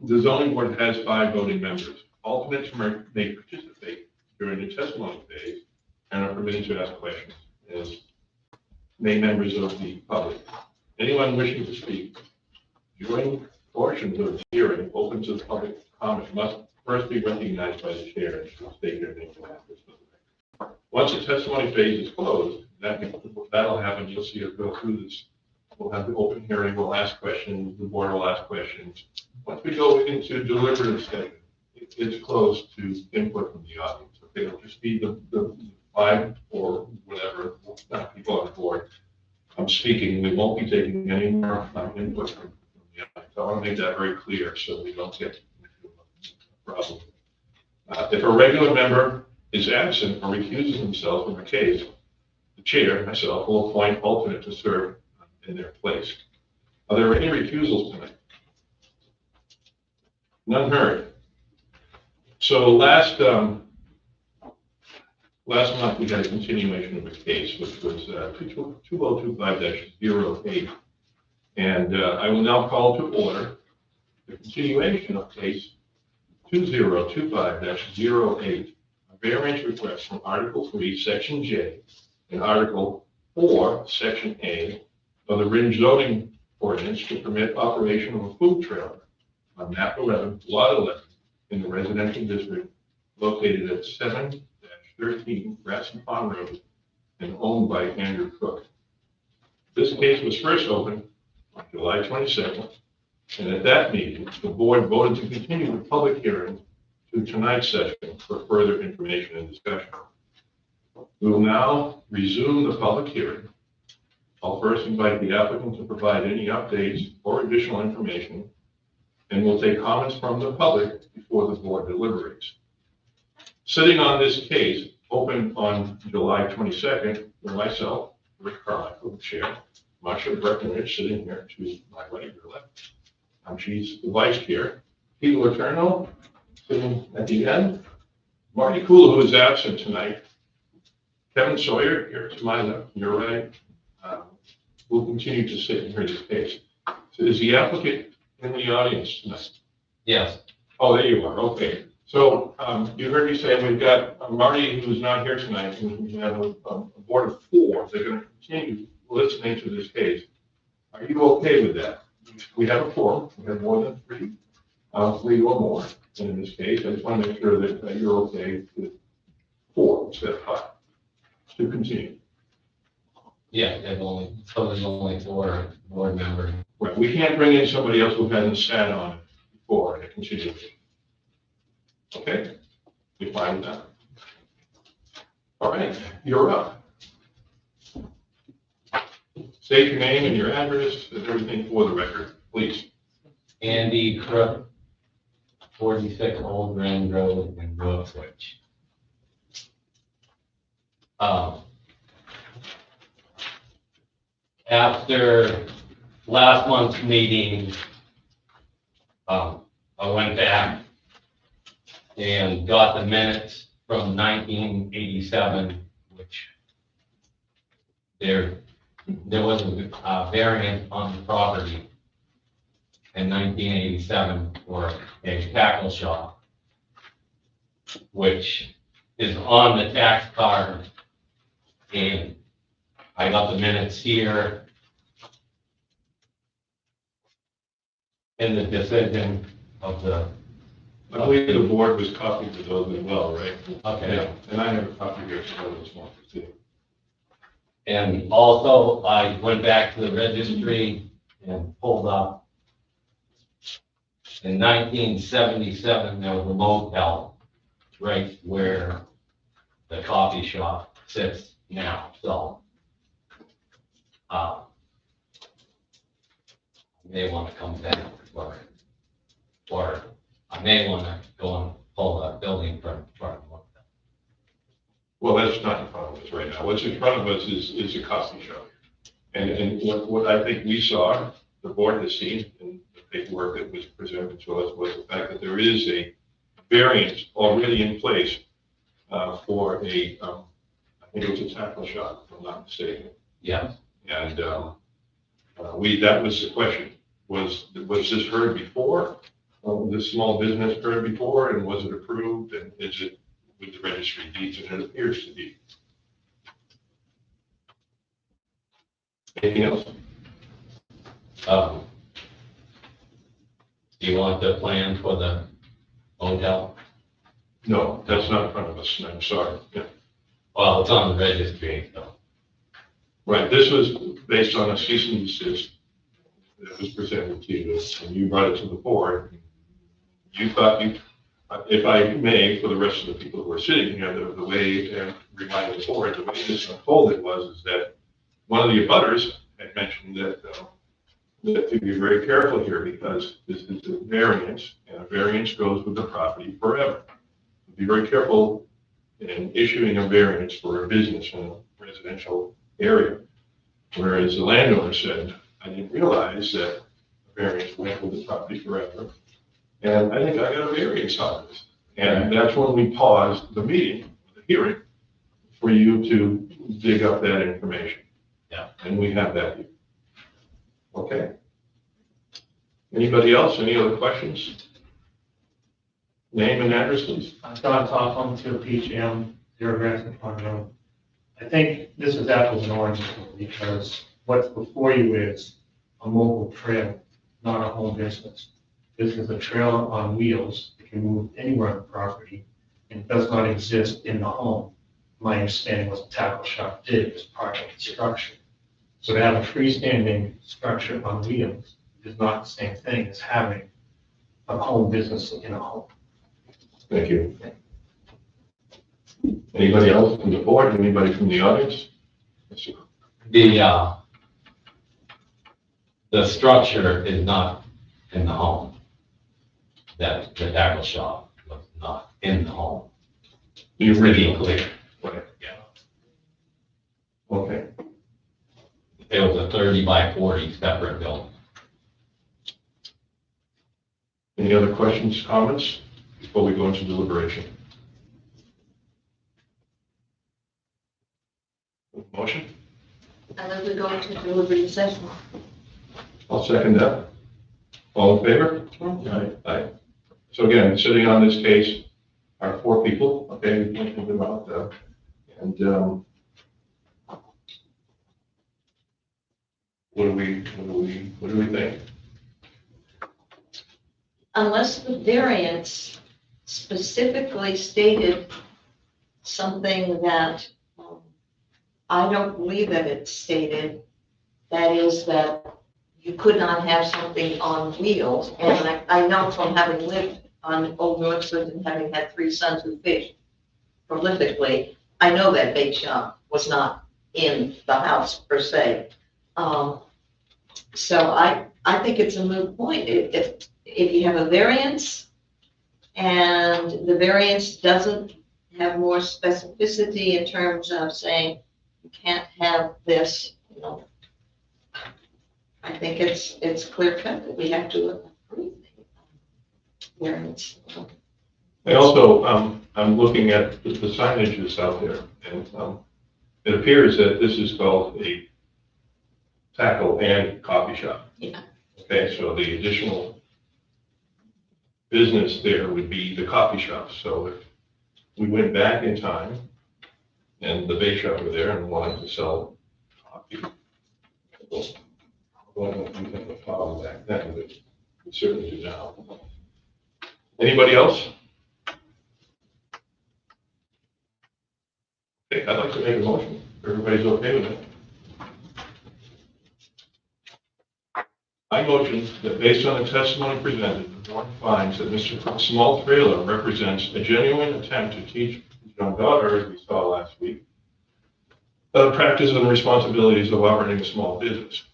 the zoning board has 5 voting members. Alternates may participate during the testimony phase and are permitted to ask questions as main members of the public. Anyone wishing to speak during portions of the hearing open to the public comment must first be recognized by the chair and should state their name and address. Once the testimony phase is closed, that'll happen. You'll see it go through this. We'll have the open hearing. We'll ask questions. The board will ask questions. Once we go into deliberative session, it's closed to input from the audience. Okay, it'll just be the 5 or whatever people on the board. I'm speaking. We won't be taking any more input from the audience. I want to make that very clear so we don't get into a problem. If a regular member is absent or recuses himself from a case, the chair, myself, will appoint alternate to serve in their place. Are there any recusals tonight? None heard. So last month we had a continuation of a case, which was 2025-08. And I will now call to order the continuation of case 2025-08, a variance request from Article 3, Section J, and Article 4, Section A of the Ringe zoning ordinance to permit operation of a food trailer on map 11, lot 11, in the residential district located at 7-13 Grassy Pond Road and owned by Andrew Cook. This case was first opened on July 22nd, and at that meeting, the board voted to continue the public hearing to tonight's session for further information and discussion. We will now resume the public hearing. I'll first invite the applicant to provide any updates or additional information, and we'll take comments from the public before the board deliberates. Sitting on this case, opened on July 22nd, were myself, Rick Carmichael, the chair, Marsha Breckenridge sitting here to my right or left. She's the vice chair. Peter Letourneau sitting at the end. Marty Kula, who is absent tonight. Kevin Sawyer here to my left, your right. Will continue to sit and hear this case. So is the applicant in the audience tonight? Yes. Oh, there you are. Okay. So you heard me say we've got Marty, who's not here tonight, and we have a board of 4. They're going to continue listening to this case. Are you okay with that? We have a quorum. We have more than 3 or more. And in this case, I just want to make sure that you're okay with 4 instead of 5 to continue. Yeah, there's only 4 board members. Right. We can't bring in somebody else who hasn't sat on it before in a continuation. Okay? You fine with that? All right. You're up. State your name and your address and everything for the record, please. Andy Crook, 46 Old Grand Road in Northwich. After last month's meeting, I went back and got the minutes from 1987, which there was a variance on the property in 1987 for a tackle shop, which is on the tax card, and I got the minutes here in the decision of the. I believe the board was copied to those as well, right? Okay. Yeah. And I have a copy here for this one too. And also, I went back to the registry and pulled up. In 1977, there was a motel right where the coffee shop sits now, so. I may want to come back or I may want to go and pull the building permit for it. Well, that's not in front of us right now. What's in front of us is a coffee shop. And what I think we saw, the board has seen in the paperwork that was presented to us, was the fact that there is a variance already in place for a, I think it was a tackle shop, if I'm not mistaken. Yeah. And that was the question. was this heard before? This small business heard before, and was it approved, and is it with the registry of deeds, and it appears to be. Anything else? Um, Do you want the plan for the hotel? No, that's not in front of us, I'm sorry. Yeah. Well, it's on the registry, so. Right, this was based on a cease and desist that was presented to you, and you brought it to the board. You thought if I may, for the rest of the people who are sitting here, the way, and reminding the board, the way this unfolded is that one of the abutters had mentioned that to be very careful here, because this is a variance, and a variance goes with the property forever. Be very careful in issuing a variance for a business in a residential area. Whereas the landowner said, I didn't realize that a variance went with the property forever, and I think I got a variance on this. And that's when we paused the meeting, the hearing, for you to dig up that information. Yeah. And we have that here. Okay. Anybody else? Any other questions? Name and address, please. Don Topham, 2 PGM, 0 Grandson Pond Road. I think this is apples and oranges because what's before you is a mobile trail, not a home business. This is a trail on wheels. It can move anywhere on the property and it does not exist in the home. My understanding was a tackle shop did as part of the structure. So to have a freestanding structure on wheels is not the same thing as having a home business in a home. Thank you. Anybody else from the board? Anybody from the audience? The structure is not in the home. That the tackle shop was not in the home. The To be original. clear. Right. Yeah. Okay. It was a 30 by 40 separate building. Any other questions, comments before we go into deliberation? Motion? I move we go into deliberative session. I'll second that. All in favor? Aye. Aye. So again, sitting on this case are 4 people, okay, we think about that. And what do we think? Unless the variance specifically stated something that I don't believe that it's stated, that is that you could not have something on wheels. And I know from having lived on Old Northwood and having had 3 sons who fished prolifically, I know that bait shop was not in the house per se. So I think it's a moot point. If you have a variance and the variance doesn't have more specificity in terms of saying you can't have this, you know, I think it's clear cut that we have to approve the variance. I also, I'm looking at the signages out there, and it appears that this is called a tackle and coffee shop. Yeah. Okay, so the additional business there would be the coffee shop. So if we went back in time and the bake shop were there and wanted to sell coffee, well, I don't think a problem back then, but we certainly do now. Anybody else? Okay, I'd like to make a motion. Everybody's okay with it? I motion that based on the testimony presented, the board finds that Mr. Cook's small trailer represents a genuine attempt to teach his young daughter, as we saw last week, the practice and responsibilities of operating a small business.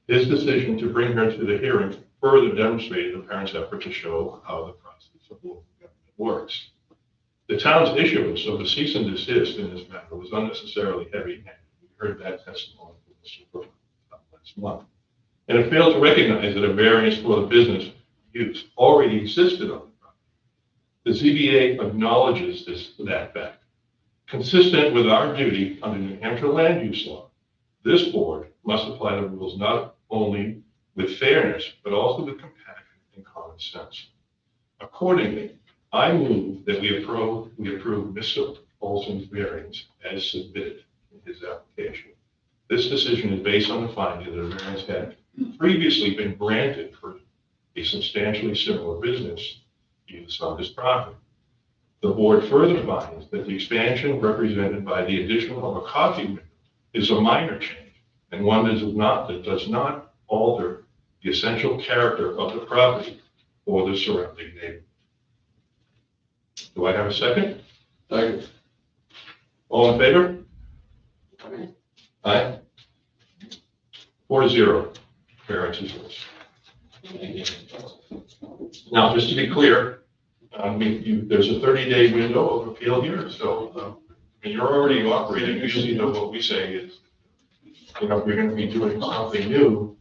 His decision to bring her to the hearing further demonstrated the parents' effort to show how the process of local government works. The town's issuance of a cease and desist in this matter was unnecessarily heavy-handed. We heard that testimony from Mr. Cook last month. And it failed to recognize that a variance for the business use already existed on the property. The ZBA acknowledges that fact. Consistent with our duty under New Hampshire land use law, this board must apply the rules not only with fairness, but also with compassion and common sense. Accordingly, I move that we approve Mr. Olson's variance as submitted in his application. This decision is based on the finding that a variance had previously been granted for a substantially similar business use on this property. The board further finds that the expansion represented by the addition of a coffee window is a minor change and one that does not alter the essential character of the property or the surrounding neighborhood. Do I have a second? Second. All in favor? Aye. 4-0. Variance is yours. Now, just to be clear, there's a 30-day window of appeal here, so you're already operating. Usually, what we say is, if you're going to be doing something new,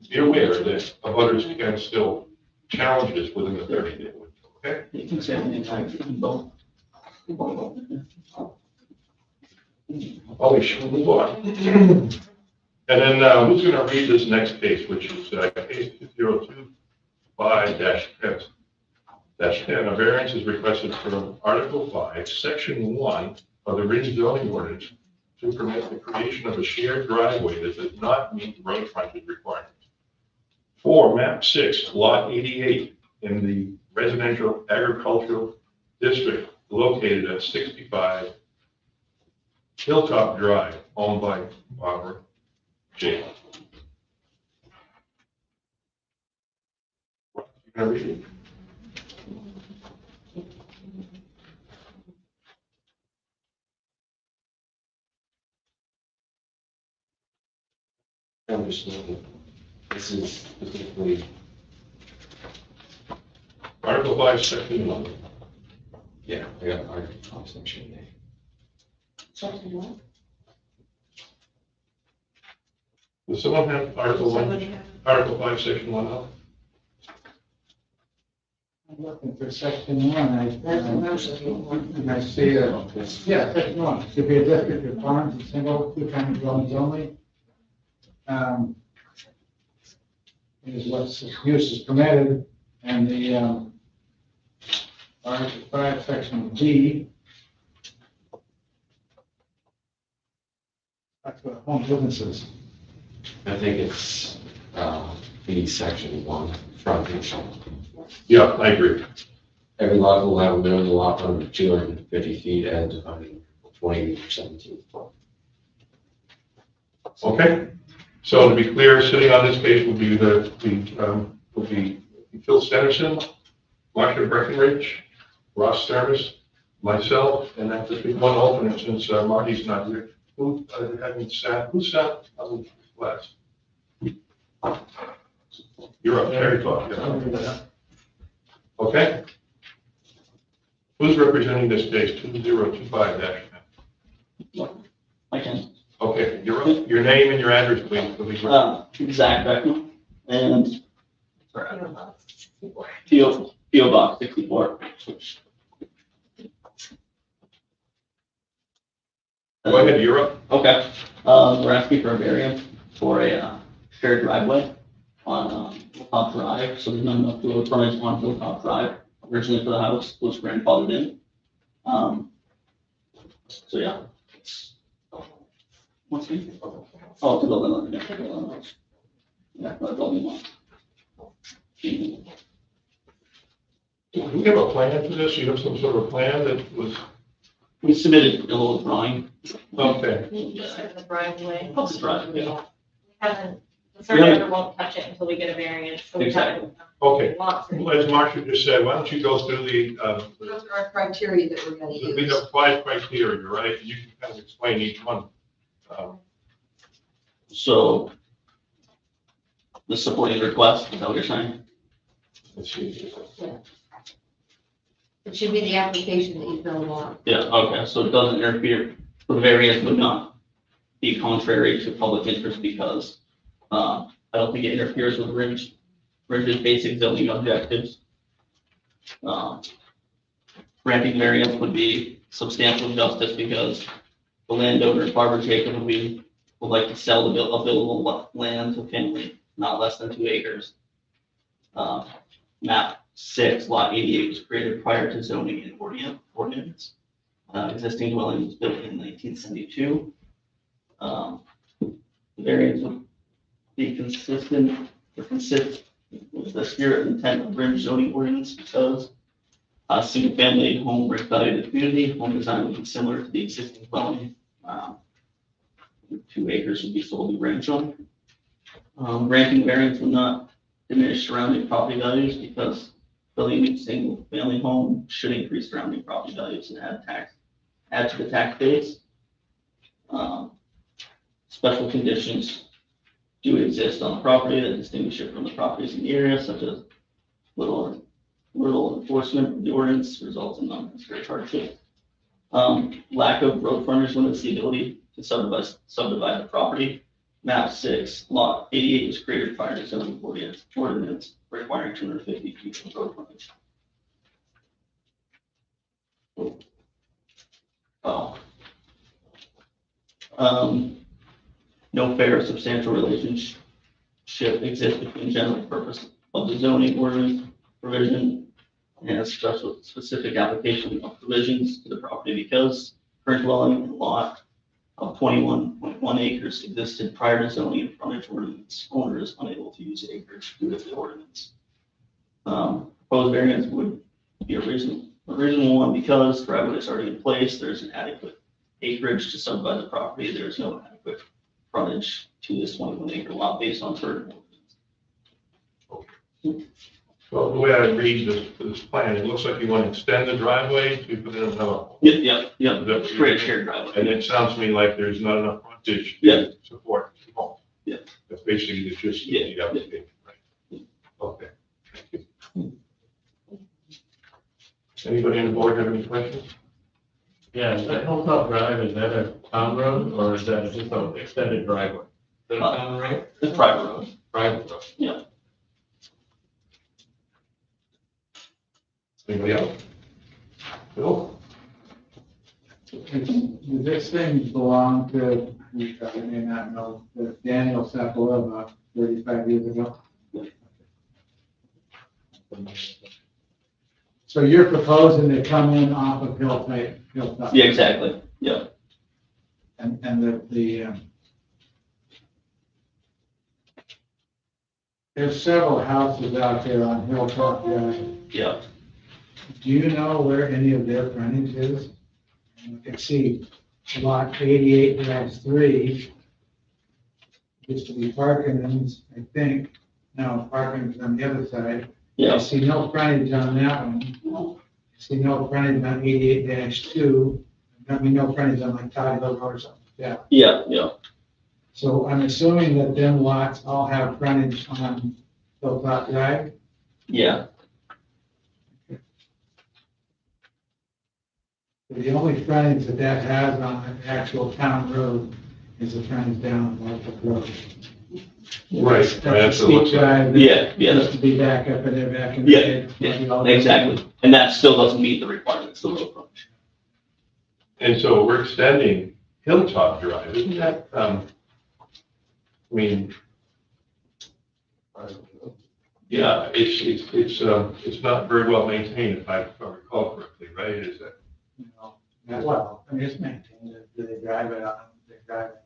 be aware that abutters can still challenge this within the 30-day window. Okay? You can say anything like both. Oh, we should move on. And then who's going to read this next case, which is case 2025-10. A variance is requested from Article 5, Section 1 of the Ridge zoning ordinance to permit the creation of a shared driveway that does not meet road frontage requirements. For map 6, lot 88 in the residential agricultural district located at 65 Hilltop Drive, owned by Barbara J. You gonna read it? Understanding. This is specifically, Article 5, Section 1. yeah, I got Article 5, Section A. Something what? Does someone have Article 1, Somebody have- Article 5, Section 1 up? I'm looking for section one, That's the motion. and I see, yeah, section one, to be a district of farms and single, two-family dwellings only. Is what use is permitted, and the, Article 5, section D. That's what home businesses. I think it's, B, Section 1, frontage. Yeah, I agree. Every lot will have a minimum lot frontage of 250 feet and defining 20 or 17. Okay? So to be clear, sitting on this case will be will be Phil Stennerson, Marcia Breckenridge, Ross Thermos, myself, and then just be one alternate since Marty's not here. Who sat on last? You're up, Terry Clark. Yeah. Okay? Who's representing this case, 2025-10? I can. Okay, you're up. Your name and your address, please. Will be great. Zach Beckman, and P.O. Box 64. Go ahead, you're up. Okay, we're asking for a variance for a shared driveway on Hilltop Drive, so there's not enough road frontage on Hilltop Drive. Originally for the house was grandfathered in. So yeah. What's the? Oh, to build another, yeah. Yeah, that's all we want. Do we have a plan for this? You have some sort of plan that was, We submitted a little drawing. okay. Just for the driveway. Of the driveway. We haven't, the surveyor won't touch it until we get a variance, so we haven't. Okay. Lots of- As Marcia just said, why don't you go through Those are our criteria that we're gonna we use. have 5 criteria, right? You can kind of explain each one. So the supporting request, is that what you're saying? Let's see. It should be the application that you fill out. Yeah, okay, so it doesn't interfere, the variance would not be contrary to public interest because, I don't think it interferes with Ridge's basic zoning objectives. Granting variance would be substantial justice because the landowner, Barbara Jacob, would be would like to sell the available land to family not less than 2 acres. Map 6, lot 88 was created prior to zoning and ordinance. Existing dwelling was built in 1972. The variance would be consistent with the spirit and intent of Ridge zoning ordinance because a single-family home brings value to the community. Home design would be similar to the existing dwelling. 2 acres would be solely residential. Granting variance would not diminish surrounding property values because building a single-family home should increase surrounding property values and add to the tax base. Special conditions do exist on the property that distinguish it from the properties in the area, such as little enforcement of the ordinance results in non-considerate hardship. Lack of road frontage limits the ability to subdivide the property. Map 6, lot 88 was created prior to zoning ordinance requiring 250 feet of road frontage. No fair or substantial relationship exists between general purpose of the zoning ordinance provision and a specific application of provisions to the property because current dwelling and lot of 21.1 acres existed prior to zoning and frontage ordinance. Owner is unable to use acreage due to the ordinance. Proposed variance would be a reasonable one because driveway is already in place. There's an adequate acreage to subdivide the property. There's no adequate frontage to this 21 acre lot based on certain ordinance. Well, the way I read this plan, it looks like you want to extend the driveway to put in another. Yep. That's Create a shared driveway. And it sounds to me like there's not enough frontage Yeah. to support the home. Yeah. That's basically the gist of the application, right? Okay. Thank you. Anybody on the board have any questions? Yeah, is that Hilltop Drive, is that a town road or is that just an extended driveway? Is that a town road? It's private road. Private road. Yeah. Anybody else? Bill? Does this thing belong to, I may not know, the Daniel Sepulveda 35 years ago? So you're proposing to come in off of Hilltop? Yeah, exactly. Yeah. And there's several houses out there on Hilltop Drive. Yeah. Do you know where any of their frontage is? You can see lot 88-3 used to be Parkinson's, I think. No, Parkinson's on the other side. I Yeah. see no frontage on that one. I see no frontage on 88-2. I mean, no frontage on like Todd Hill Road or something like that. Yeah. So I'm assuming that them lots all have frontage on Hilltop Drive? Yeah. The only frontage that has on an actual town road is the frontage down Norfolk Road. Right, That's that's a what it looks steep like. drive. that Yeah. Used to be back up in there back in the Yeah, day. Yeah, exactly. And that still doesn't meet the requirements of the road frontage. And so we're extending Hilltop Drive, isn't that, I mean, yeah, it's not very well maintained, if I recall correctly, right? Is that? You know, well, I mean, it's maintained, do they drive it on, they drive it,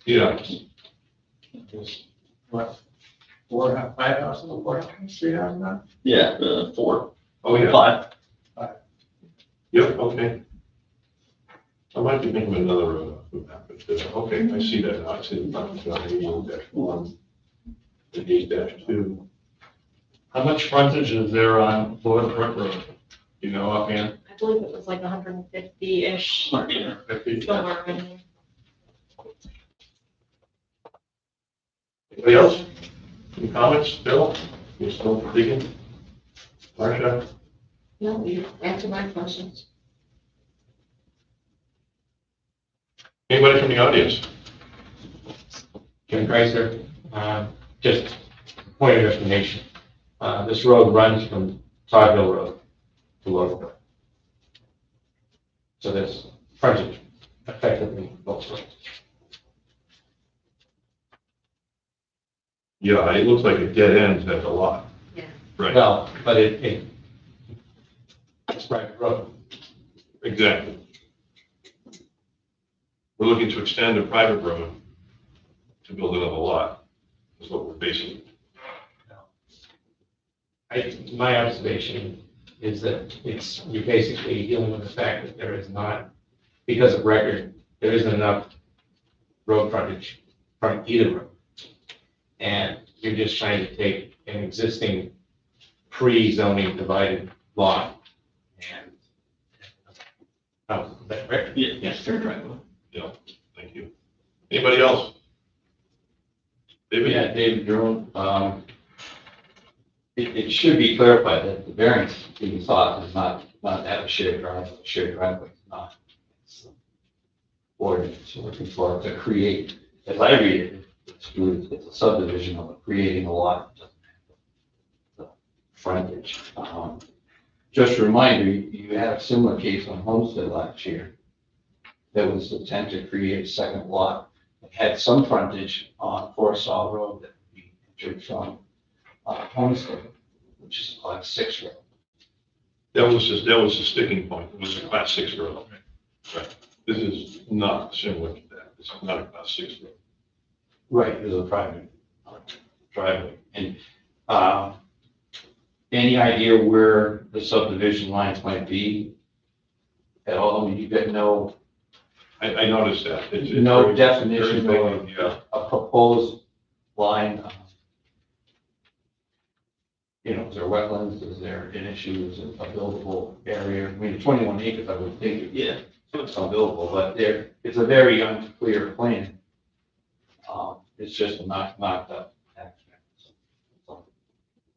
Yeah, just, what, 5 houses, 4 houses, 3 houses now? Yeah, 4, oh, yeah, 5. yep, okay. I might be thinking of another road off the map, but, okay, I see that now, I see the front, 88-1, the 8-2. How much frontage is there on Florida Brook Road? You know, offhand? I believe it was like 150-ish, somewhere in there. Anybody else? Any comments? Bill? You still digging? Marcia? No, you answer my questions. Anybody from the audience? Jim Chrysler, just point of information. This road runs from Todd Hill Road to Lower. So there's frontage effectively both ways. Yeah, it looks like it dead ends at the lot. Yeah. Right, Well, but it's private road. exactly. We're looking to extend a private road to build another lot, is what we're basically. My observation is that you're basically dealing with the fact that there is not, because of record, there isn't enough road frontage from either road. And you're just trying to take an existing pre-zoning divided lot and, oh, that record. Yeah, yes, their driveway. Thank you. Anybody else? David? Yeah, David Jerome, it should be clarified that the variance being sought is not to have a shared driveway, is not. It's ordinance, you're looking for to create, as I read it, it's a subdivision of creating a lot, it doesn't have the frontage. Just a reminder, you had a similar case on Homestead last year. There was the intent to create a second lot. It had some frontage on Forest Hall Road that would be entered from Homestead, which is a Class 6 road. That was the sticking point. It was a Class 6 road. Right. This is not similar to that. It's not a Class 6 road. Right, it was a private driveway. And any idea where the subdivision lines might be at all? I mean, you got no I noticed that. It's No very- definition very of- vague, yeah. a proposed line. Is there wetlands? Is there an issue? Is it a buildable area? I mean, 21 acres, I would think Yeah, it's unbuildable, but it's a very unclear plan. It's just not the.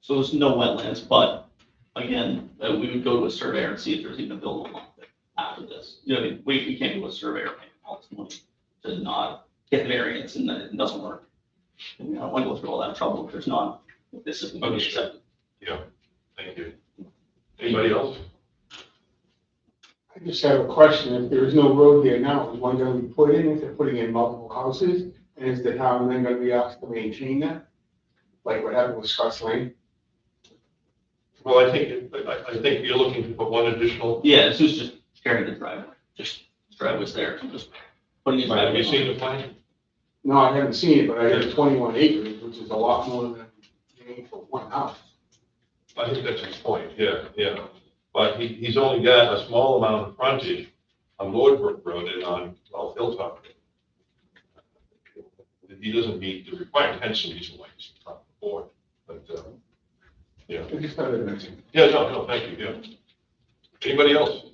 so there's no wetlands, but again, we would go to a surveyor and see if there's even a buildable lot there after this. You know, I mean, we can't go to a surveyor paying all this money to not get the variance and then it doesn't work. And, I don't want to go through all that trouble if there's not, if this isn't going to be accepted. Thank you. Anybody else? I just have a question. If there is no road there now, is one going to be put in if they're putting in multiple houses? And is the town then going to be asked to maintain that? Like what happened with Scott's Lane? Well, I think you're looking to put one additional, Yeah, this is just carrying the driveway, just driveway's there, so just putting the have driveway you on. seen the plan? No, I haven't seen it, but I have 21 acres, which is a lot more than you need for one house. I think that's his point, yeah. But he's only got a small amount of frontage on Lordbrook Road and on Hilltop Road. He doesn't meet the requirement, hence the reason why he's not before, but, yeah. I just thought I'd mention. Yeah, no, thank you, yeah. Anybody else?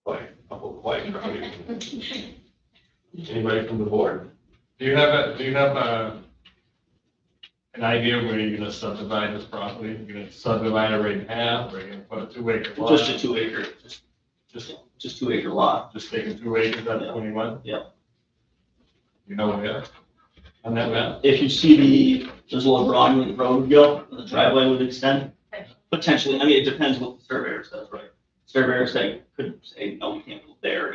Quiet, quiet crowd. Anybody from the board? Do you have an idea where you're gonna subdivide this property? You're gonna subdivide it right in half, or you're gonna put a 2 acre lot? Just a 2 acre, just 2 acre lot. Just taking 2 acres out of 21? Yeah. You know where? On that map? If you see there's a little drawing where the road would go, the driveway would extend, potentially, I mean, it depends what the surveyor says, right? Surveyor could say, no, we can't go there,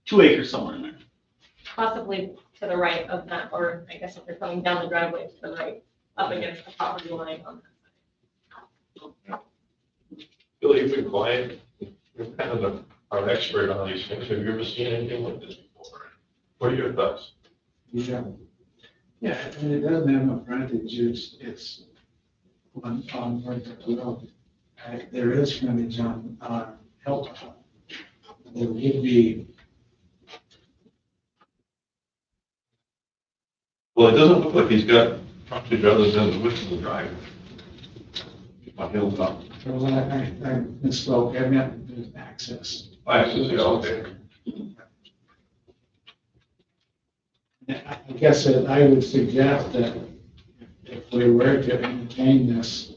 2 acres somewhere in there. Possibly to the right of that, or I guess if you're coming down the driveway to the right, up against the property line on that Billy, you've been quiet. You're kind of our expert on these things. Have you ever seen anything like this before? What are your thoughts? Yeah, and it doesn't have a frontage, it's on Norfolk Road. There is frontage on Hilltop. There would be, Well, it doesn't look like he's got frontage other than the width of the driveway. On Hilltop. well, I misspoke, I meant there's access. Access, yeah, okay. I guess that I would suggest that if we were to entertain this,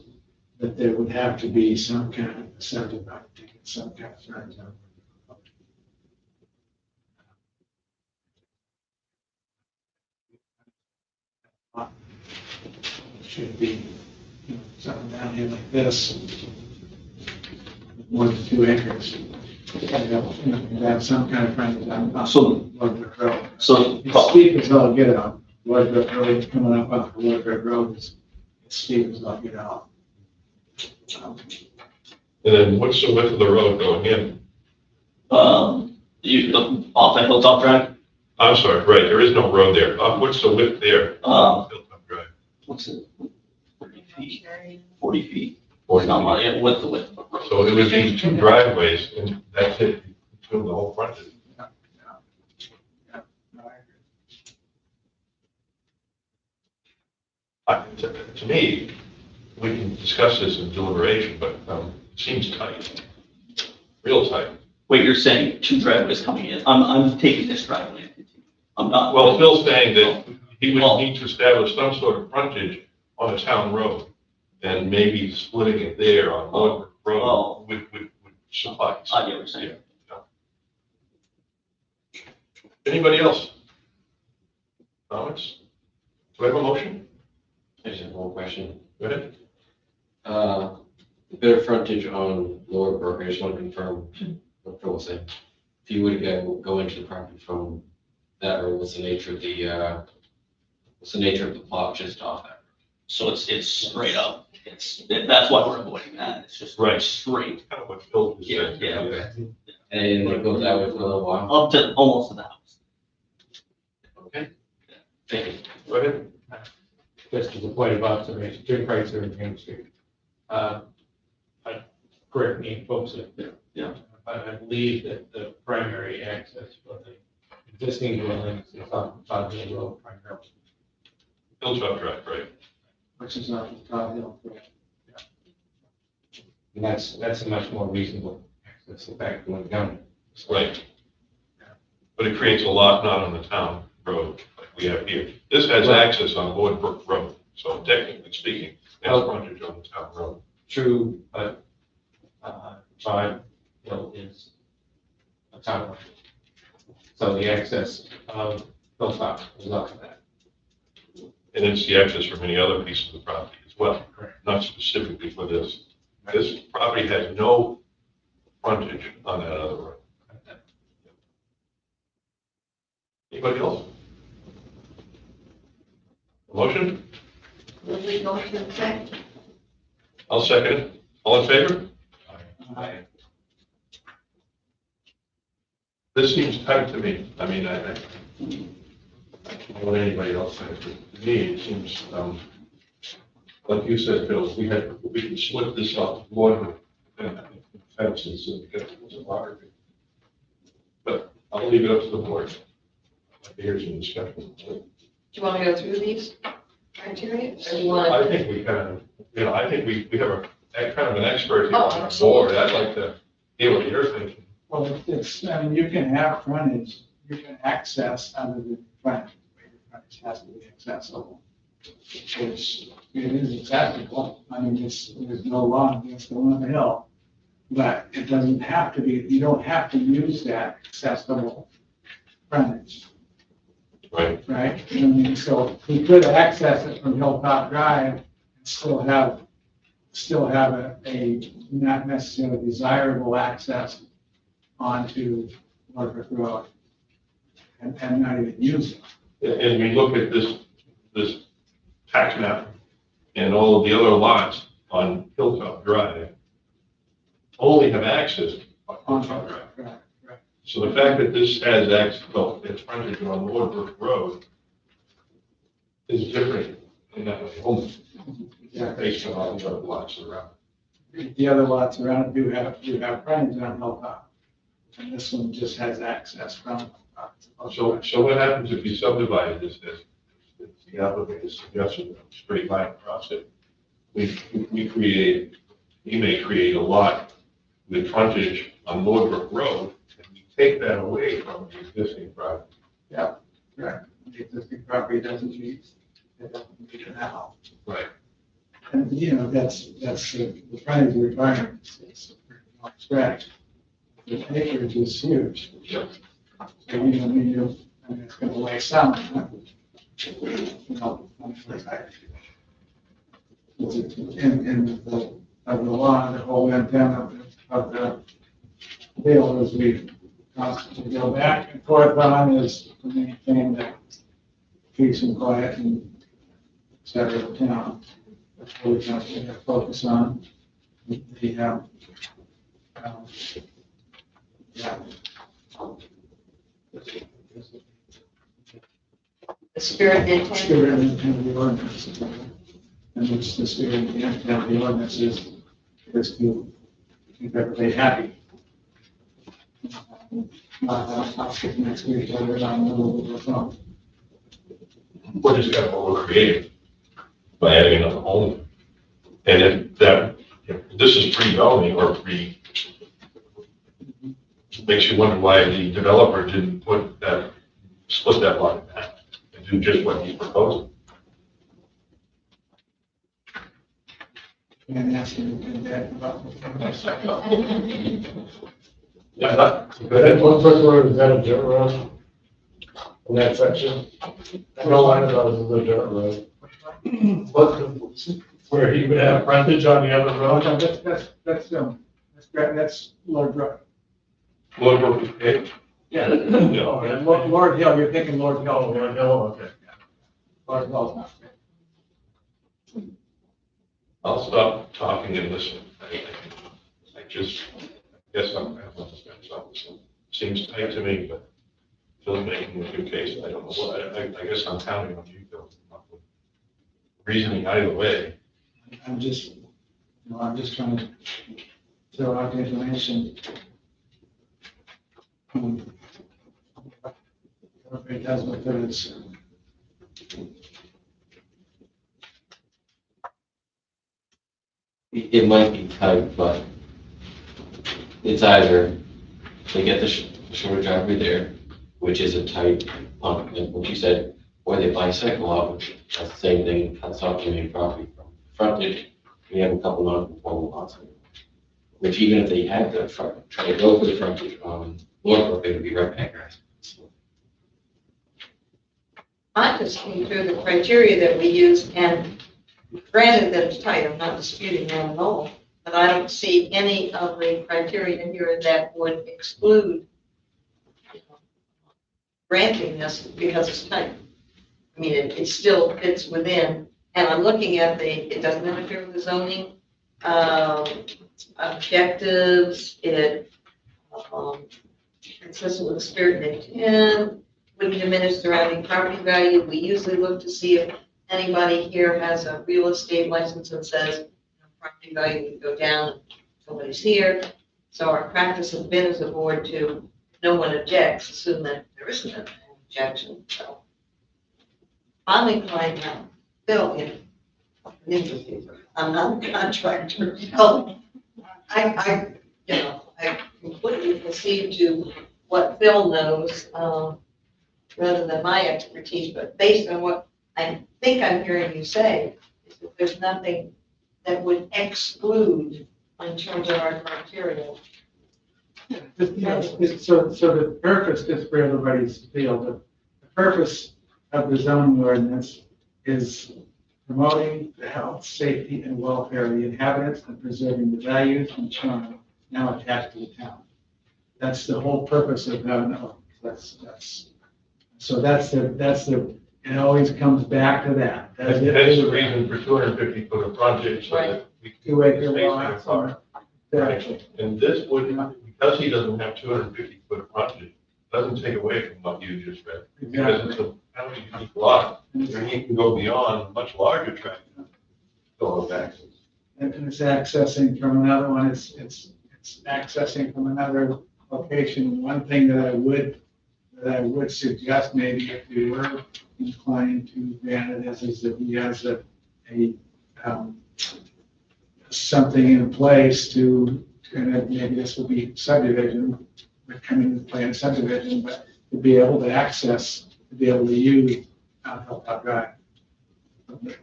that there would have to be some kind of subdividing, some kind of frontage. Should be, something down here like this, more than 2 acres. Have some kind of frontage on So- Norfolk Road. So, It's steep as all get out. Woodruff Road, coming up off the Woodruff Road, it's steep as all get out. And then what's the width of the road going in? Off that Hilltop Drive, I'm sorry, right, there is no road there. What's the width there? Hilltop Drive. what's it? 40 feet, 40 feet. Or not much, yeah, width of width. So it would be 2 driveways, and that's it, between the whole frontage. To me, we can discuss this in deliberation, but it seems tight, real tight. Wait, you're saying 2 driveways coming in? I'm taking this driveway. I'm not. Well, Phil's saying that he would need to establish some sort of frontage on a town road, and maybe splitting it there on Woodward Road would suffice. I get what you're saying. Anybody else? Comments? Do I have a motion? I just have one question. Go ahead. The bit of frontage on Lower Brook, I just want to confirm what Phil was saying. If you would go into the property from that road, what's the nature of the plot just off that? So it's straight up. That's why we're avoiding that. It's just Right. straight. Kind of what Phil was Yeah, saying. yeah. And it goes that way for a little while? Up to almost to the house. Okay. Thank you. Go ahead. Just as a point of observation, Jim Kreitzer in Main Street. Correct me, folks, Yeah. I believe that the primary access for the existing dwellings is off Todd Hill Road primarily. Hilltop Drive, right? Which is not the top hill. And that's a much more reasonable access, in fact, going down. Right. But it creates a lot not on the town road like we have here. This has Right. access on Boyd Brook Road, so technically speaking, it has frontage on the town road. True, but Todd Hill is a town road. So the access of Hilltop is off of that. And it's the access for many other pieces of property as well, Correct. not specifically for this. This property has no frontage on that other road. Anybody else? Motion? Will we go to the second? I'll second it. All in favor? This seems tight to me. I mean, I don't know what anybody else thinks, but to me, it seems, like you said, Bill, we can split this up one fences and get some water. But I'll leave it up to the board. Here's some discussion. Do you want to go through these criteria? Or do you want I to? think we kind of, I think we have a kind of an expert here Oh, on the absolutely. board. I'd like to hear what you're thinking. Well, I mean, you can have frontage, you can access under the frontage, but your frontage has to be accessible. Which it is accessible, I mean, there's no law against going up a hill. But it doesn't have to be, you don't have to use that accessible frontage, Right. right? I mean, so we could access it from Hilltop Drive and still have a not necessarily desirable access onto Norfolk Road and not even use it. And we look at this tax map and all of the other lots on Hilltop Drive only have access on Hilltop Drive. Right. So the fact that this has access, well, it's frontage on Wardbrook Road is different in that way, only based on all the other lots around. The other lots around do have frontage on Hilltop. And this one just has access from. So what happens if you subdivide this, as the applicant is suggesting, a straight line across it? We may create a lot with frontage on Lordbrook Road, and we take that away from the existing project. Right. The existing property doesn't meet it now. Right. And, you know, that's the frontage requirement. It's stretch. The acreage is huge. Yep. So, you know, it's gonna weigh some. You know, in the law, the whole intent of the bill is we constantly go back and forth on is to maintain the peace and quiet and et cetera of town. That's what we're going to focus on. The, yeah. The spirit and intent. Spirit and intent of the ordinance. And which the spirit and intent of the ordinance is to keep everybody happy. I'll skip next week, whether or not I'm moving or not. We're just gonna overcreate it by adding another home. And if that, if this is pre-zoning or makes you wonder why the developer didn't split that lot in half and do just what he proposed. And asking to do that about. Yeah, go ahead. One quick word, is that a dirt road? In that section? No line of those is a dirt road. Where he would have frontage on the other road? That's Lord Brook. Lord Brook, okay? Yeah. Yeah. Lord Hill, you're thinking Lord Hill. Oh, Lord Hill, okay. Lord Hill's not. I'll stop talking and listen. I guess I'm gonna have to spend something. Seems tight to me, but Phil's making a good case. I don't know what, I guess I'm counting on you, Phil. Reasoning either way. I'm just trying to throw out the information. Everybody does what there is. It might be tight, but it's either they get the shorter driveway there, which is a tight, like what you said, or they bisect lot, which that's the same thing, cuts off the main property from frontage. We have a couple non-conforming lots, which even if they had the front, try to go for the frontage on Lord Brook, it would be right back. I'm just going through the criteria that we use, and granted that it's tight, I'm not disputing that at all, but I don't see any of the criteria in here that would exclude granting this because it's tight. I mean, it still fits within, and I'm looking at it doesn't interfere with the zoning objectives, it consistent with the spirit and intent, wouldn't diminish surrounding property value. We usually look to see if anybody here has a real estate license that says property value would go down, somebody's here. So our practice has been as a board to, no one objects, assume that there isn't an objection, so. I'm inclined now, Bill, I'm not a contractor, so I completely concede to what Phil knows, rather than my expertise, but based on what I think I'm hearing you say, is that there's nothing that would exclude in terms of our criteria. So the purpose, just for everybody's field, the purpose of the zoning ordinance is promoting the health, safety, and welfare of the inhabitants and preserving the values and charm now attached to the town. That's the whole purpose of having an ordinance. So that's the, it always comes back to that. That's the reason for 250 foot of frontage, so that we can. 2 acre space lots. for a car. Right. And this would, because he doesn't have 250 foot of frontage, doesn't take away from what you just read. Because it's a kind of a unique lot, where he can go beyond a much larger tract. So of access. And it's accessing from another one, it's accessing from another location. One thing that I would suggest, maybe if we were inclined to grant it, is that he has something in place to, and maybe this will be subdivision, would come into play in subdivision, but to be able to access, to be able to use Hilltop Drive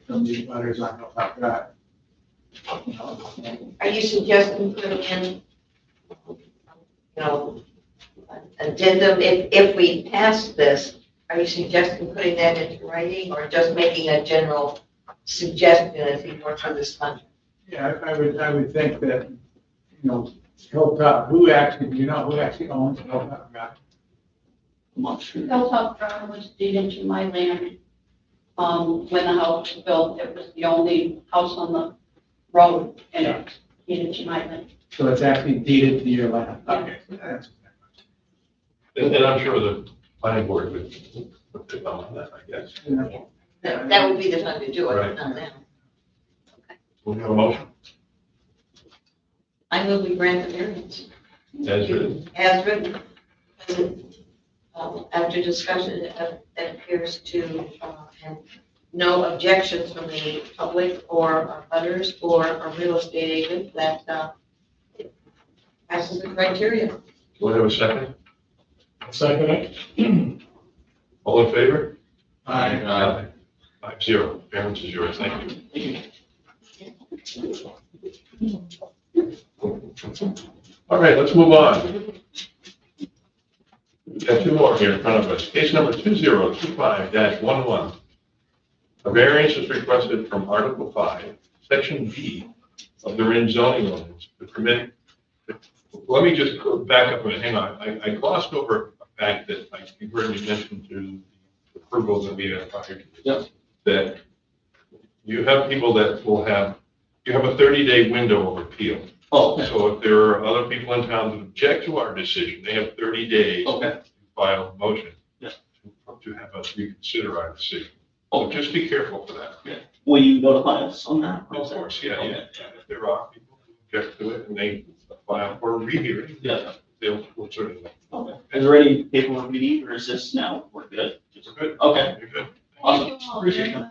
from the butters on Hilltop Drive. Are you suggesting putting in, addendum, if we pass this, are you suggesting putting that into writing or just making a general suggestion as he works on this contract? Yeah, I would think that, Hilltop, who actually owns Hilltop Drive? I'm not sure. Hilltop Drive was deeded to my land when the house was built, it was the only house on the road, and it needed to my land. So it's actually deeded to your land. Okay. That's- And I'm sure the planning board would pick on that, I guess. That would be the time to do Right. it, not now. We have a motion I move we grant the variance. as written. As written. After discussion, it appears to have no objections from the public or others or a real estate agent that it passes the criteria. Do I have a second? Second it? All in favor? Aye. 5-0. Variance is yours. Thank you. All right, let's move on. We've got two more here in front of us. Case number 2025-11. A variance is requested from Article 5, Section B of the Ringe zoning ordinance to permit. Let me just go back up a minute. Hang on. I glossed over a fact that you heard me mention to the approval that we had prior to this. Yep. That you have people that will have, you have a 30-day window of appeal. Oh, okay. So if there are other people in town that object to our decision, they have 30 days Okay. to file a motion Yeah. to have us reconsider our decision. So just be careful for that. Will you notify us on that? Of course, yeah. Okay. If there are people who object to it and they file for a rehearing, Yeah. we'll certainly. Okay. Is there any paperwork we need, or is this now, we're good? It's good. Okay. You're good. Awesome. Appreciate it.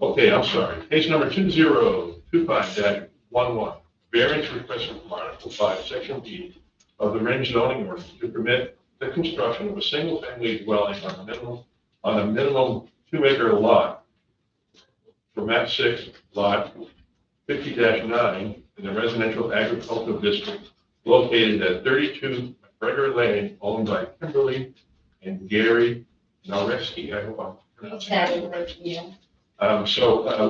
Okay, I'm sorry. Case number 2025-11. Variance requested from Article 5, Section B of the Ringe zoning ordinance to permit the construction of a single-family dwelling on a minimum 2-acre lot for map 6, lot 50-9 in the residential agricultural district located at 32 McGregor Lane, owned by Kimberly and Gary Nareski. I hope I'm pronouncing it. Yeah.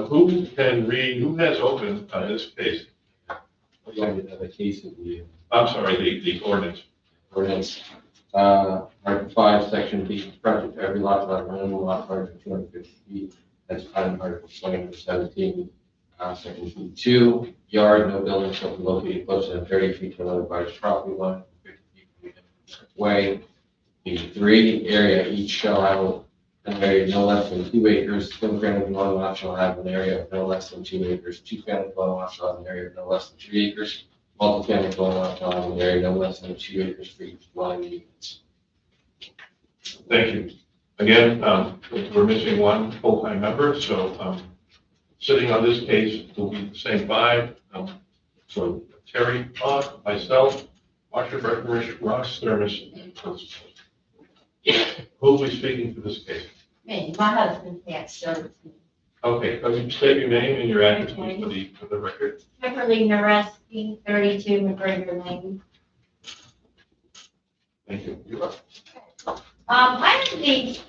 Who has opened on this case? We're going to have a case of the I'm sorry, the ordinance. ordinance. Article 5, Section B, frontage every lot without a minimum lot coverage of 250 feet. That's found in Article 20, 17, Section B2. Yard, no building shall be located closer than 30 feet to another party's property line, 50 feet from the way. B3, area each shall have an area no less than 2 acres. Single-family dwelling lot shall have an area of no less than 2 acres. Two-family dwelling lot shall have an area of no less than 3 acres. Multi-family dwelling lot shall have an area no less than 2 acres for each dwelling unit. Thank you. Again, we're missing one full-time member, so sitting on this case will be the same 5. So Terry Todd, myself, Marcia Breckenridge, Ross Thermos. Who will be speaking for this case? Me, my husband can't serve me. Okay, you state your name and your address please, for the record. Kimberly Nareski, 32 McGregor Lane. Thank you. You're up. I have these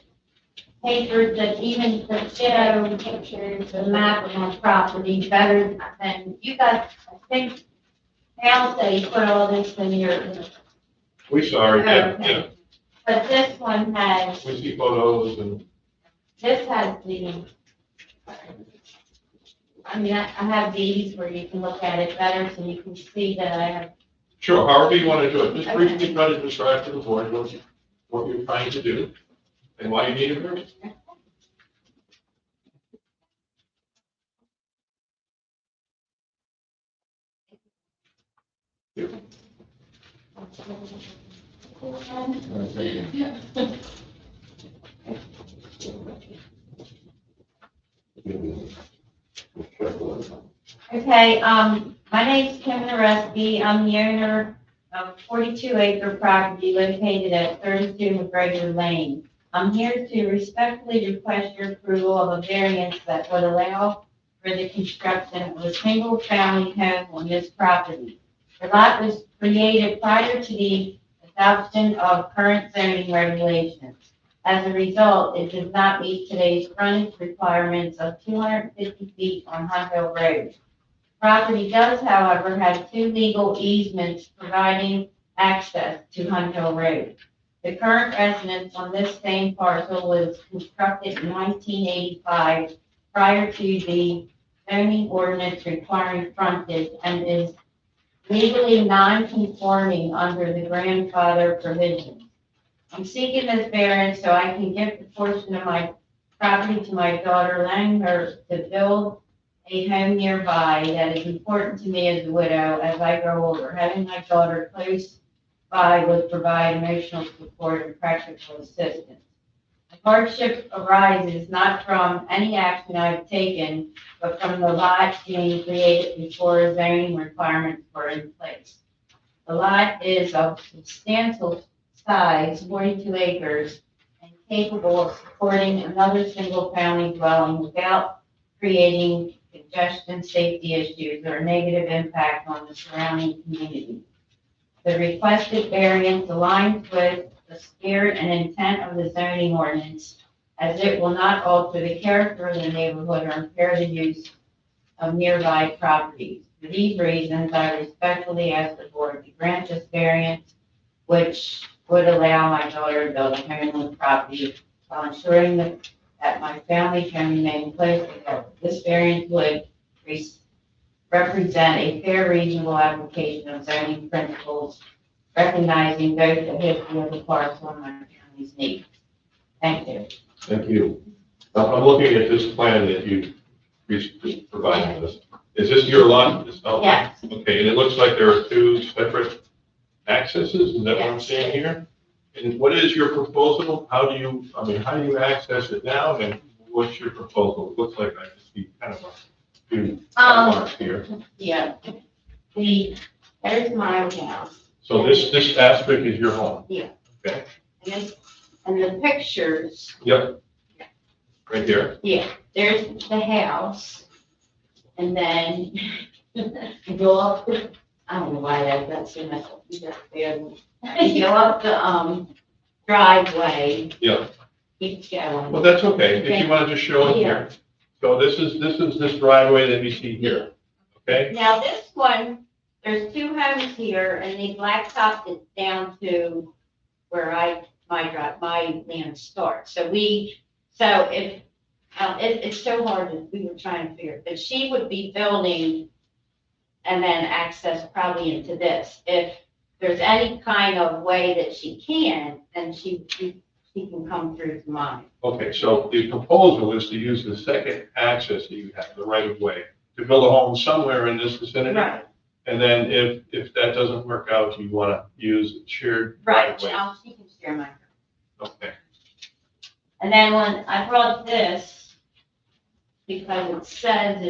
papers that even the shadow pictures, the map of my property better than you guys. I think Al said he put all this in your. We're sorry, yeah, Okay. yeah. But this one has, We see photos and, this has the. I mean, I have these where you can look at it better so you can see that I have. sure, however you want to do it. Just Okay. briefly try to describe to the board what you're trying to do and why you need a variance. Okay, my name's Kim Nareski. I'm the owner of 42-acre property located at 32 McGregor Lane. I'm here to respectfully request your approval of a variance that would allow for the construction of a single-family home on this property. The lot was created prior to the adoption of current zoning regulations. As a result, it does not meet today's frontage requirements of 250 feet on Hunt Hill Road. Property does, however, have 2 legal easements providing access to Hunt Hill Road. The current residence on this same parcel was constructed in 1985 prior to the zoning ordinance requiring frontage and is legally non-conforming under the grandfather provision. I'm seeking this variance so I can give the portion of my property to my daughter, allowing her to build a home nearby that is important to me as a widow as I grow older. Having my daughter close by would provide emotional support and practical assistance. The hardship arises not from any action I've taken, but from the lot being created before zoning requirements were in place. The lot is of substantial size, 42 acres, and capable of supporting another single-family dwelling without creating congestion, safety issues, or negative impact on the surrounding community. The requested variance aligns with the spirit and intent of the zoning ordinance, as it will not alter the character of the neighborhood or impair the use of nearby properties. For these reasons, I respectfully ask the board to grant this variance, which would allow my daughter to build a home on the property while ensuring that my family can remain close together. This variance would represent a fair, reasonable application of zoning principles, recognizing both the history of the parcel and my family's needs. Thank you. Thank you. I'm looking at this plan that you provided us. Is this your lot? Yes. Okay, and it looks like there are two separate accesses, is that what I'm Yes. seeing here? And what is your proposal? How do you access it now, and what's your proposal? It looks like I just see kind of a few marks here. Yeah. There's my house. So this asterisk is your home? Yeah. Okay. And the pictures, Yep. Right here. yeah, there's the house. And then you go up, I don't know why that's in my, you go up the, driveway. Yeah. Keep going. Well, that's okay. If you want to just show it Yeah. here. So this is this driveway that you see here. Okay? Now, this one, there's two homes here, and they blacktopped it down to where my land starts. So it's so hard, we were trying to figure, but she would be building and then access probably into this. If there's any kind of way that she can, then she can come through to mine. Okay, so the proposal is to use the second access that you have, the right of way, to build a home somewhere in this vicinity. Right, And then if that doesn't work out, you want to use shared right, driveway. she can share mine. Okay. And then when I brought this, because it says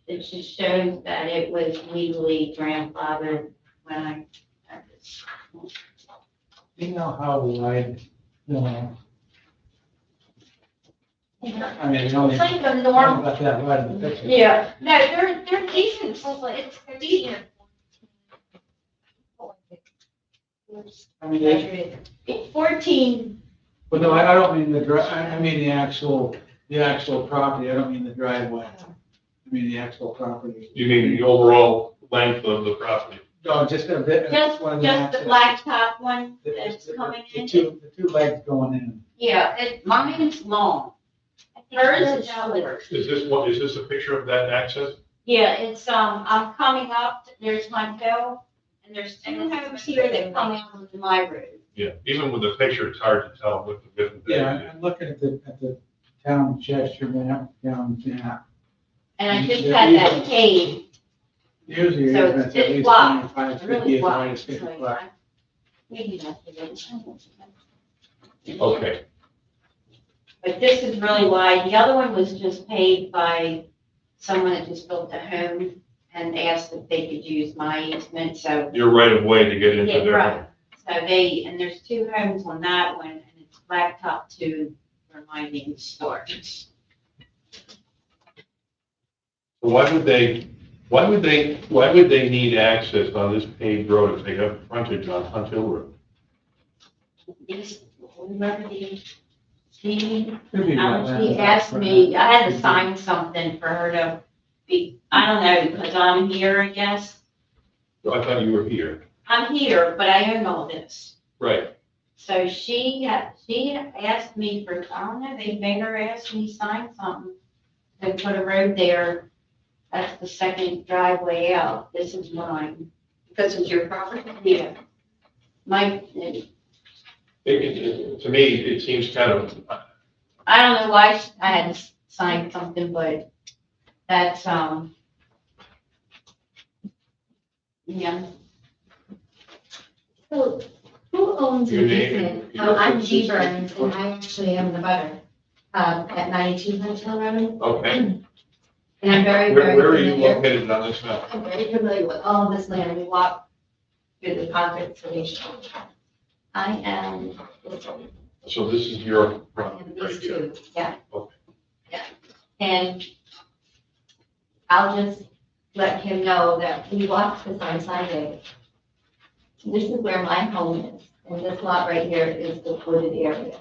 it just shows that it was legally grandfathered when I had this. You know how wide, I mean, you only, It's like a not normal, about that wide in the picture. yeah, no, they're decent, it's decent. I mean, It's 14, but no, I don't mean I mean the actual property, I don't mean the driveway. I mean the actual property. You mean the overall length of the property? No, just a bit. just one of the the access- blacktop one the- that's the- coming the in. two legs going in. Yeah, mine's long. Hers is short. Is this a picture of that access? Yeah, it's, I'm coming up, there's my hill, and there's two homes here that come out onto my road. Yeah, even with the picture, it's hard to tell what the difference is. Yeah, I'm looking at the town Chester map, down map. And I just had that paved, Usually So it's it's at least wide, 25, it's 50 really is wide wide. as So 50 I- foot. maybe that's the Okay, But this is really wide. The other one was just paved by someone that just built a home and asked if they could use my easement, so. you're right of way to get into Yeah, their right. home. So and there's two homes on that one, and it's blacktop to where my name starts. Why would they need access on this paved road if they have frontage on Hunt Hill Road? Remember she Could be wetlands. asked me, I had to sign something for her to be, I don't know, because I'm here, I guess. I thought you were here. I'm here, but I own all this. Right. So she asked me for, I don't know, they made her ask me to sign something. They put a road there. That's the second driveway out. This is mine. Because it's your property? Yeah. My, To me, it seems kind of, I don't know why I had to sign something, but that's, yeah. So who owns the Your name easement? and your I'm business. G Burns and I actually am the butter, at 92 Huntsville Road. okay. And I'm very, Where are very you familiar. located on this map? I'm very familiar with all of this land. We walk through the conservation. I am, So this is your I property am right these here. two, yeah. Okay. Yeah. And I'll just let him know that we walked this on Sunday. This is where my home is, and this lot right here is the wooded area.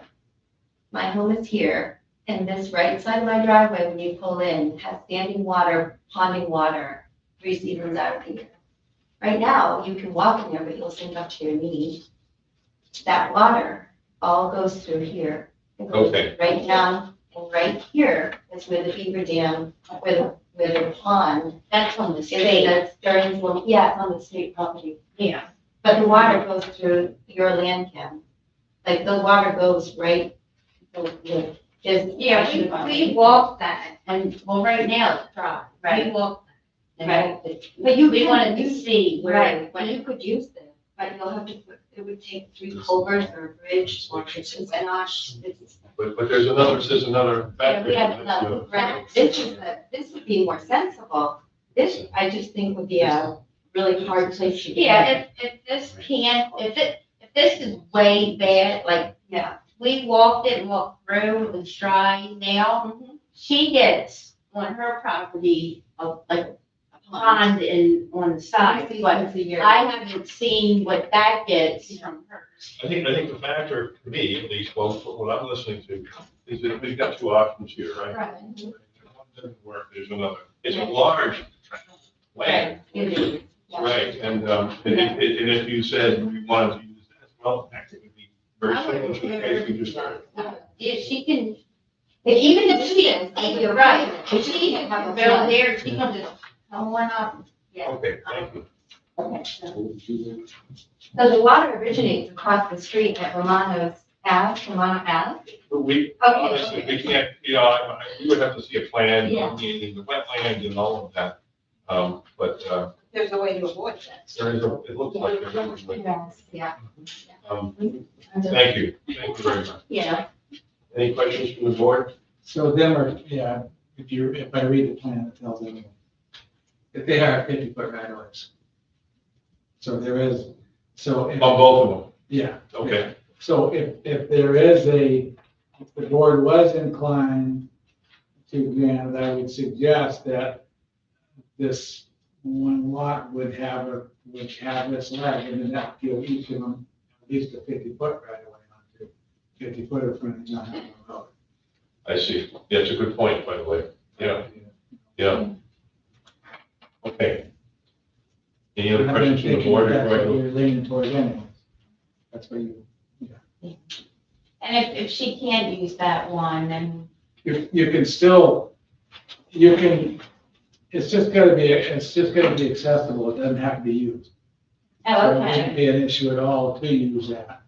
My home is here, and this right side of my driveway, when you pull in, has standing water, ponding water, 3 seasons out of the year. Right now, you can walk in there, but you'll sink up to your knees. That water all goes through here. It goes Okay. right down, and right here is where the beaver dam, where the pond, That's on the is, state. that's during, yeah, it's on the state property. Yeah. But the water goes through your land, Kim. Like, the water goes right, just. Yeah, we walked that, and, well, right now it's dry, right? We walked that. Right. But you We can wanted to use, see where, right, but you could use them, but you'll have to, it would take 3 culverts or a bridge, or it's just not, it's. But there's another Yeah, factor. we have another, right, this would be more sensible. This, I just think would be a really hard place to. yeah, if this can't, if this is way bad, like, Yeah. we walked it and walked through, it was dry now. She gets on her property, like a pond in, on the side, but I haven't seen what that gets from hers. I think the factor, to me at least, well, from what I'm listening to, is that we've got 2 options here, right? Right. If one doesn't work, there's another. It's a large land, It is. Yeah. right? And if you said you wanted to use that, well, it would be very similar to the case we just heard. If she can, Even if she is, you're right, If if she she can can have go a. there, she can just come on up. Yeah. Okay, thank you. Okay. So the water originates across the street at Romano's Romano Ave? But we, Okay, honestly, okay. we can't, you would have to see a plan, Yeah. meaning the wetland and all of that. But There's a way to avoid that. there is it looks like there's a way. Yes, yeah. Thank you very much. Yeah. Any questions from the board? So them are, yeah, if I read the plan, it tells everyone. If they are 50-foot right of ways. So there is, so. On both of them? Yeah. Okay. So if there is if the board was inclined to grant it, I would suggest that this one lot would have this leg, and then that would give each of them at least a 50-foot right away onto 50-foot of frontage on that road. I see. Yeah, it's a good point, by the way. Yeah, yeah. Okay. Any other questions from the board? That's what you're leaning towards anyways. That's what you. And if she can't use that one, then, You can still, it's just gonna be accessible, it doesn't have to be used. oh, So It wouldn't okay. be an issue at all to use that.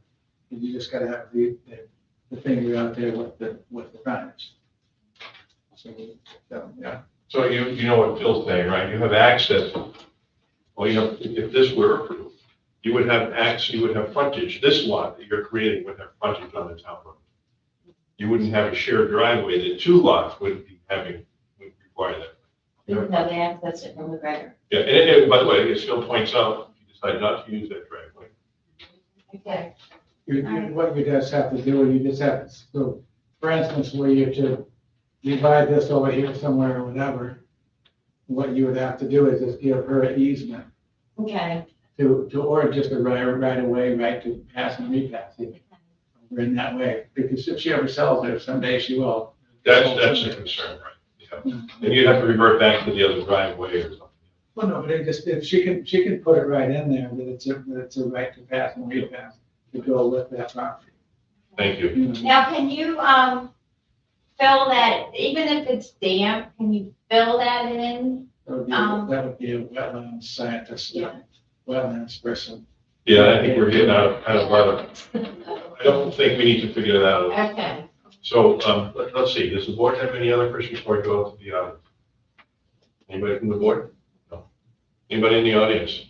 You just gotta have the finger out there with the frontage. So, yeah. So you know what Phil's saying, right? You have access. Well, if this were approved, you would have access, you would have frontage. This lot that you're creating would have frontage on the town road. You wouldn't have a shared driveway that 2 lots would require that. We can have access it from the McGregor. Yeah, and by the way, as Phil points out, if you decide not to use that driveway, Okay. What you guys have to do, you just have to, so, for instance, where you to divide this over here somewhere or whatever, what you would have to do is just give her an easement Okay. or just a right away, right to pass and repass it. Over in that way, because if she ever sells it, someday she will. that's a concern, right? Yeah. And you'd have to revert back to the other driveway or something. Well, no, but if she can put it right in there, that it's a right to pass and repass. to go with that property. Thank you. Now, can you, fill that, even if it's damp, can you fill that in? That would be a wetland scientist, Yeah. wetlands person. Yeah, I think we're getting out of our, I don't think we need to figure that out. Okay. So, let's see, does the board have any other questions before I go to the audience? Anybody from the board? No. Anybody in the audience?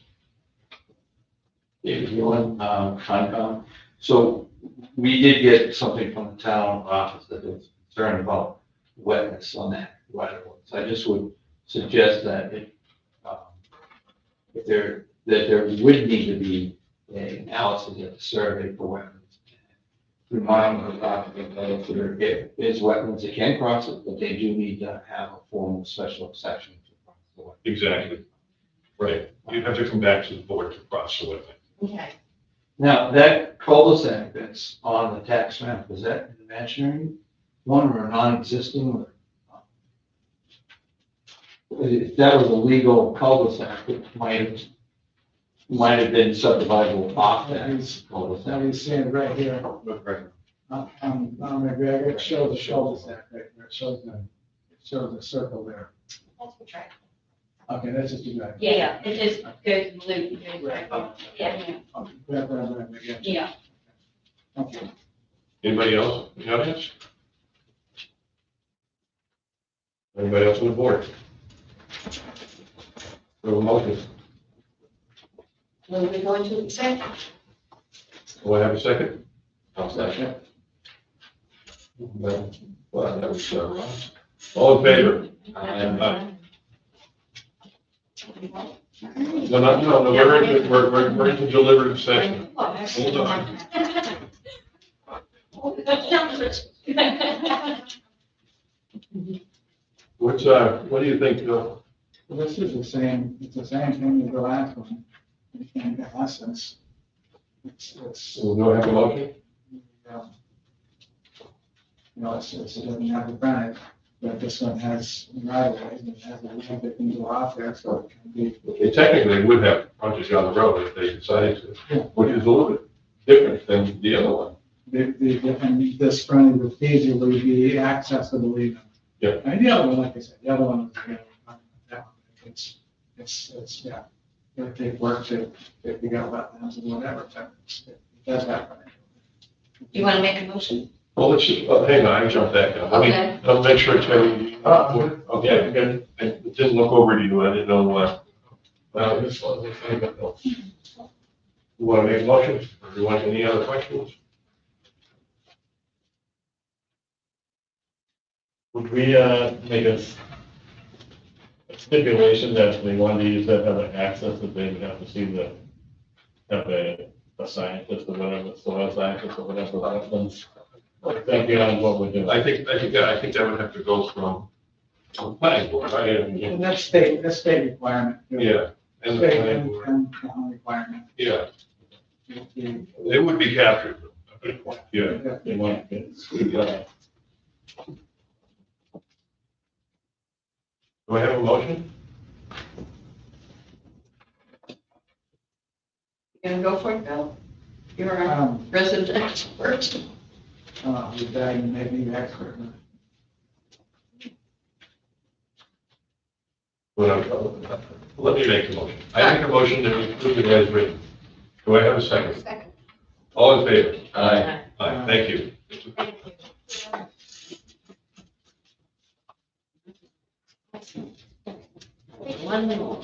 David Gillen, Concom. So we did get something from the town office that was concerned about wetness on that right of way. So I just would suggest that if there would need to be an analysis of the survey for wetlands. Remind the applicant that if there is wetlands, they can cross it, but they do need to have a formal special exception to cross the wetland. Exactly. Right. You'd have to come back to the board to cross the wetland. Okay. Now, that cul-de-sac that's on the tax map, is that an imaginary one or a non-existing? Or if that was a legal cul-de-sac, it might have been subdivided off that cul-de-sac. Now he's saying right here, on McGregor, it shows the cul-de-sac right there, it shows the circle there. That's what's right. Okay, that's just you guys. Yeah, it just goes in loop. Yeah. Okay. Yeah. Okay. Anybody else in the audience? Anybody else on the board? No motion. Will we go into exec? Do I have a second? I'll second. No. Well, that was, all in favor? Aye. No, we're into deliberative session. Hold on. What do you think, Bill? Well, this is it's the same thing as the last one. In essence, it's, We'll go have a motion? it doesn't have the frontage, but this one has right of ways and it has a little bit can go off there, so it can be. They technically would have frontage on the road if they decided to, which is a little bit different than the other one. And this frontage would feasibly be accessible even. Yeah. And the other one, like I said, the other one, it's, yeah. If they work to, if you got wetlands and whatever, it does happen. You want to make a motion? Well, let's just, hang on, I jumped that down. Let me, Okay. I'll make sure Terry, okay, good. I didn't look over to you, I didn't know, this one, this thing, but no. You want to make a motion? Or do you want any other questions? Would we, make a stipulation that if they wanted to use that other access, that they would have to see have a scientist or whatever, soil scientist or whatever, wetlands? Thinking on what we're doing. I think that would have to go from planning board, right? And that's state requirement. Yeah, and the State planning board, and county requirement. yeah, Yeah. they would be captured. Good point. Yeah. They want to, Do I have a motion? You gonna go for it, Bill? You're a resident expert. With that, you make me expert. Let me make the motion. I make a motion that we approve it as written. Do I have a second? Second. All in favor? Aye. Aye, thank you. One more.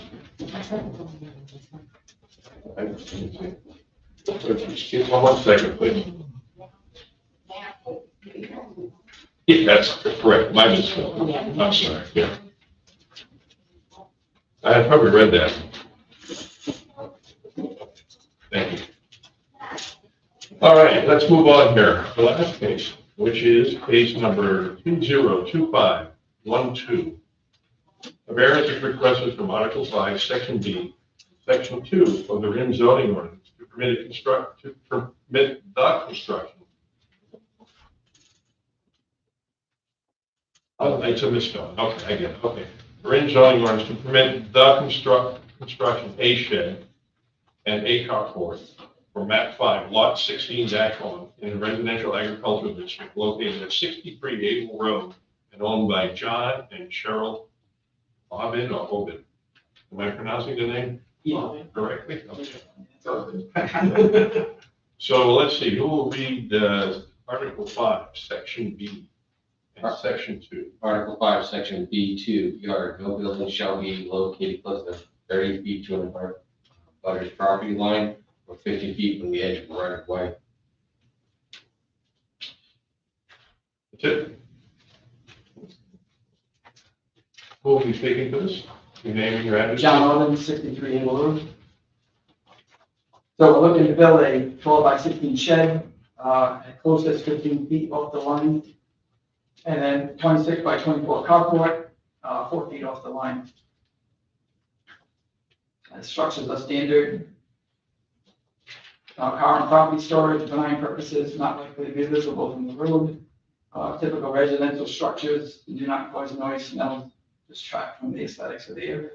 Excuse me 1 second, please. Yeah, that's correct, my mistake. I'm sorry, yeah. I had probably read that. Thank you. All right, let's move on here. The last case, which is case number 202512. A variance is requested from Article 5, Section B, Section 2 of the Rim zoning ordinance to permit dock construction. Oh, it's a misspelling. Okay, I get it. Okay. Rim zoning ordinance to permit dock construction, a shed, and a carport for map 5, lot 16-1 in a residential agricultural district located at 63 Able Road and owned by John and Cheryl Ovid or Ovid. Am I pronouncing the name correctly? Okay. So let's see, who will read Article 5, Section B and Section 2? Article 5, Section B2, yard, no building shall be located close to 30 feet to an abutter's property line or 50 feet from the edge of the right of way. That's it. Who will be speaking to this? Your name and your address? John Odom, 63 Able Road. So we're looking to build a 12 by 16 shed, at closest 15 feet off the line. And then 26 by 24 carport, 4 feet off the line. The structures are standard. Car and property storage, benign purposes, not likely to be visible from the road. Typical residential structures do not cause noise, smell, distract from the aesthetics of the area.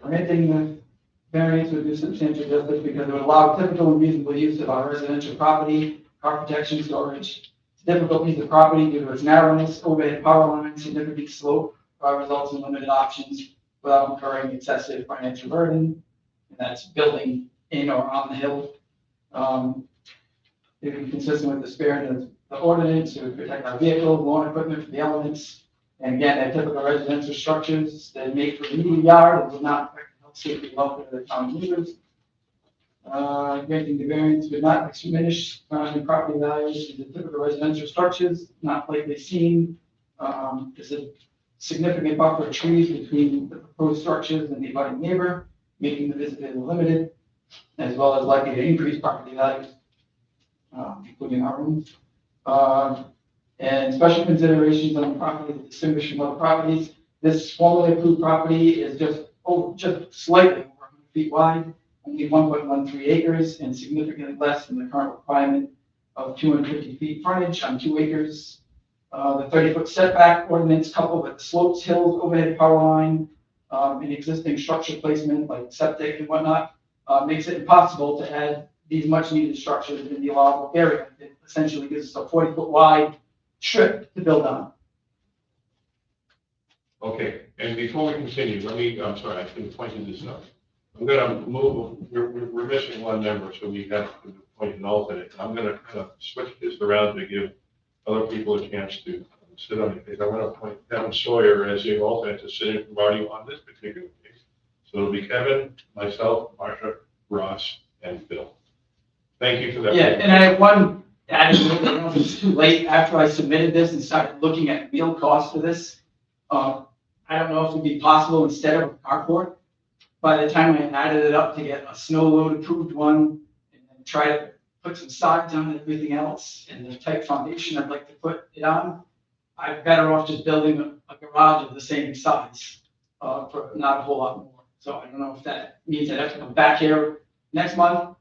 Granting the variance would do substantial justice because it would allow typical and reasonable use of our residential property, car protection, storage. It's a difficult piece of property due to its narrowness, overhead power lines, significant slope, results in limited options without incurring excessive financial burden. And that's building in or on the hill. It would be consistent with the spirit of the ordinance. It would protect our vehicles, lawn equipment from the elements. And again, they're typical residential structures that make for immediate yard and would not affect the health, safety, and welfare of the town users. Granting the variance would not diminish surrounding property values to the typical residential structures, not likely seen. There's a significant buffer of trees between the proposed structures and the abutting neighbor, making the visibility limited, as well as likely to increase property values, including our own. And special considerations on the property that distinguish from other properties. This formally approved property is just slightly over 100 feet wide, only 1.13 acres, and significantly less than the current requirement of 250 feet frontage on 2 acres. The 30-foot setback ordinance coupled with slopes, hills, overhead power line, and existing structure placement like septic and whatnot, makes it impossible to add these much needed structures in the allowable area. It essentially gives us a 40-foot wide strip to build on. Okay, and before we continue, I'm sorry, I should have pointed this out. I'm gonna move, we're missing one member, so we have to appoint an alternate. I'm gonna kind of switch this around to give other people a chance to sit on it. I'm gonna appoint Kevin Sawyer as the alternate to sit in for Marty on this particular case. So it'll be Kevin, myself, Marcia, Ross, and Phil. Thank you for that. Yeah, and I have one added note, I don't know if it's too late after I submitted this and started looking at field costs for this. I don't know if it would be possible instead of a carport. By the time I added it up to get a snow load approved one and then try to put some sides on and everything else and the type foundation I'd like to put it on, I'm better off just building a garage of the same size for not a whole lot more. So I don't know if that means I'd have to come back here next month,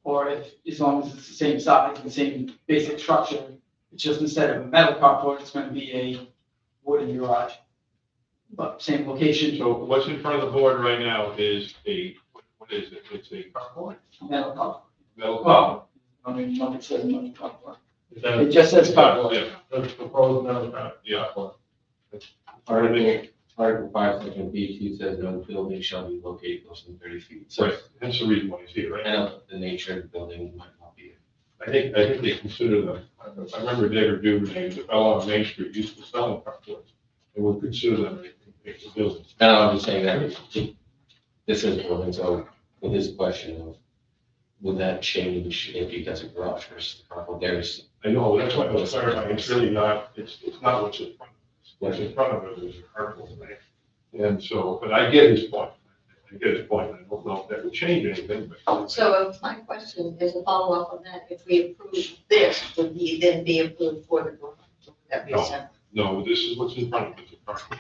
or if, as long as it's the same size and same basic structure, it's just instead of a metal carport, it's going to be a wooden garage. But same location. So what's in front of the board right now is what is it? It's a carport? Metal carport. Metal carport. Well, I mean, nothing says metal carport. Is that It just says carport. Yeah. the proposed metal carport? Yeah. Article 5, Section B2 says no building shall be located closer than 30 feet. So Right, that's the reason why he's here, right? I know the nature of the building might not be. I think they consider them, I remember David Duvernay, the fellow on Main Street, used to sell carports. And would consider them a building. No, I'm just saying that this is building, so with this question of, would that change if he does a garage versus the carport? There's, I know, that's why I was clarifying, it's really not, it's not what's in front of us. What's in front of it is a carport, right? And so, but I get his point. I don't know if that would change anything, but. So my question is a follow-up on that. If we approve this, would he then be approved for the garage? That makes sense. No, this is what's in front of us, a carport.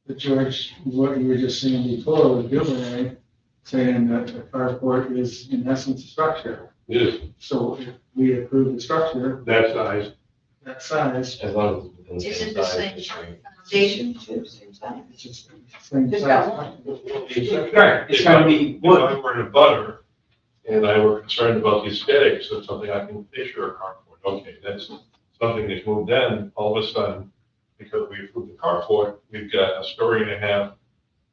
But George, what you were just saying before with Gilbert, saying that the carport is in essence a structure. It is, So if we approve the structure, that size, that size, as long as within the Is same it the size same constraint. foundation too, same size? It's just same Just size. got Right, it's gonna be If wood. I were in a butter and I were concerned about the aesthetics of something, I can picture a carport. Okay, that's something that's moved in, all of a sudden, because we approved the carport, we've got a story and a half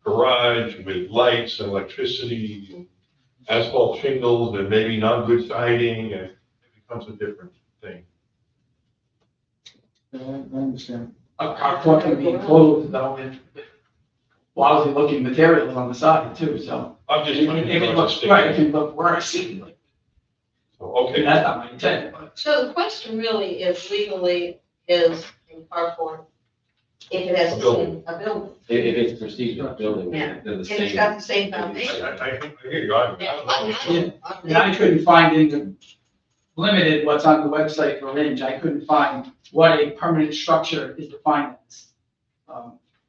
garage with lights and electricity and asphalt shingles and maybe not good siding, and it becomes a different thing. I understand. A carport can be enclosed though with lousy looking materials on the side too, so. I'm just It trying can to look, right, it can look worse, like, Okay, that's not my intent, but. So the question really is legally, is a carport, if it has A building. a building, If it's procedural building, Yeah. they're the and same. it's got the same I foundation. hear you, I don't know. And I couldn't find in the limited what's on the website for Ringe, I couldn't find what a permanent structure is defined as.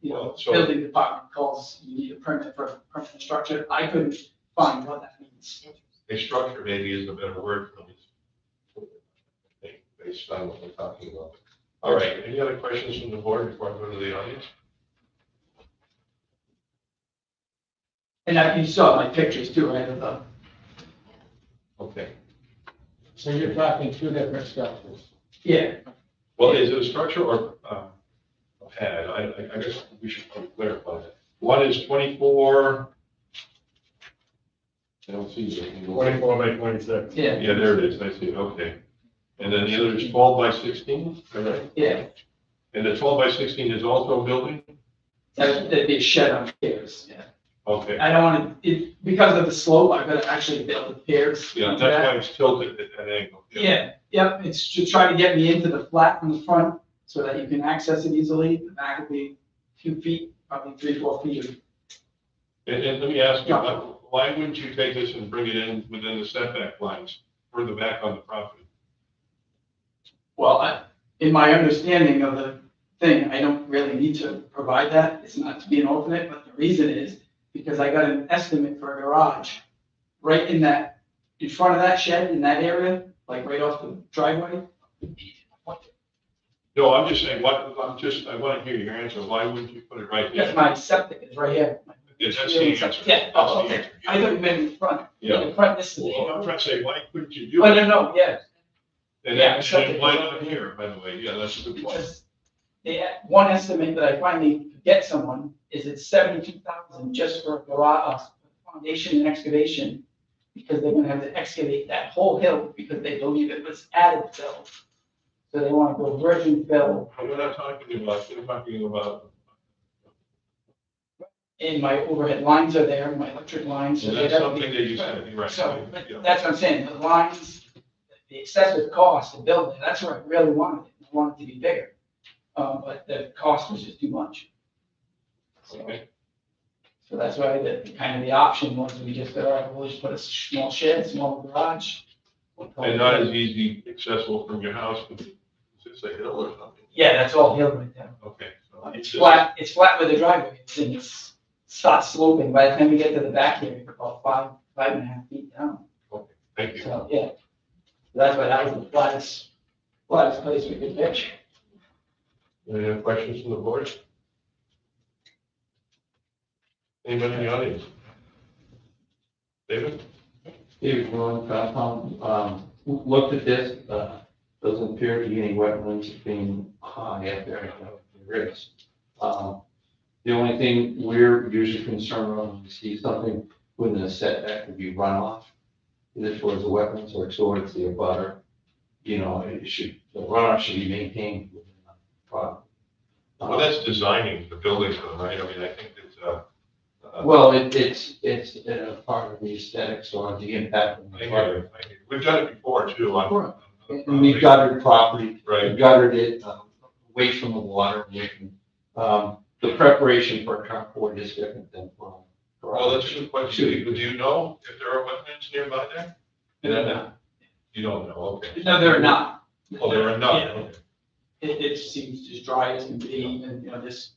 You know, Well, so- building department calls, you need a permit for a permanent structure, I couldn't find what that means. A structure maybe is a better word for this. I think, based on what we're talking about. All right, any other questions from the board before I go to the audience? And you saw my pictures too, right, of the, Okay, So you're talking two different structures. yeah, well, is it a structure or a pad? I guess we should probably clarify that. One is 24. I don't see it. 24 by 26. yeah, Yeah, there it is, I see, it. Okay. And then the other is 12 by 16, correct? yeah. And the 12 by 16 is also a building? That'd be a shed on piers, yeah. Okay, I don't want to, because of the slope, I've got to actually build the piers. yeah, into that's that. why it's tilted at that angle. Yeah, yep, it's to try to get me into the flat from the front so that you can access it easily. The back will be 2 feet, probably 3, 4 feet. And let me ask you, why wouldn't you take this and bring it in within the setback lines, further back on the property? Well, in my understanding of the thing, I don't really need to provide that. It's not to be an alternate, but the reason is because I got an estimate for a garage right in front of that shed, in that area, like right off the driveway. No, I'm just saying, I want to hear your answer. Why wouldn't you put it right there? Because my septic is right here. Yeah, that's the answer. Yeah, oh, okay. I thought you meant in front. Yeah. In front, this is. Well, I'm trying to say, why couldn't you do Oh, it? no, yeah. And Yeah, then septic why is not over here, by the way? Yeah, that's a good point. Because one estimate that I finally could get someone is it's 72,000 just for a garage, foundation and excavation. Because they're gonna have to excavate that whole hill because they believe it was added fill. So they want to go virgin fill We're not talking about, we're talking about, and my overhead lines are there, my electric lines. so and they'd that's have to something be- that you said, you're right. So, Yeah. that's what I'm saying, the lines, the excessive cost to build it, that's where I really wanted it, I wanted it to be bigger. But the cost was just too much. So, Okay. so that's why the option was, we just said, all right, we'll just put a small shed, small garage. And not as easy accessible from your house, but is this a hill or something? Yeah, that's all hill right there. Okay. So It's flat with the driveway, and it starts sloping, by the time you get to the back here, you're about 5.5 feet down. Thank you. So, yeah. That's why that was the flattest place we could pitch. Any other questions from the board? Anybody in the audience? David? David, looked at this, doesn't appear to be any wetlands being high up there, I don't know if there is. The only thing we're usually concerned with, when we see something within a setback would be runoff, either towards the wetlands or towards the abutter. You know, the runoff should be maintained within the property. Well, that's designing the building, though, right? I mean, I think it's, Well, it's part of the aesthetics or the impact on I the hear water. you, I hear you. We've done it before, too. And we guttered property, Right. we guttered it away from the water, away from, the preparation for a carport is different than for a garage. Well, that's a good question. Do you know if there are wetlands nearby there? You don't know, okay. No, they're not. Oh, there are none, Yeah. okay. It just seems as dry as can be, even, this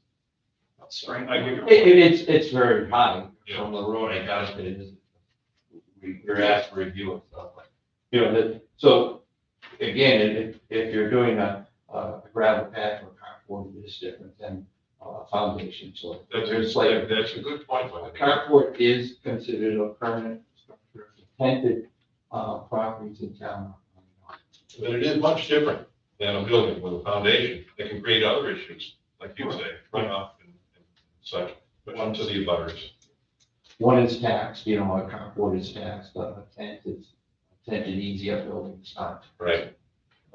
spring. I hear you. It's very high Yeah. from the road, I got it, it is. We're asked to review and stuff, like, so again, if you're doing a gravel patch or carport is different than a foundation, so. That's It's like, that's a good point, a Mike. carport is considered a permanent structure, tented, properties in town. But it is much different than a building with a foundation that can create other issues, like you say, runoff and such, but onto the abutters. One is taxed, you know, a carport is taxed, but a tent is, easy, a building is not. Right.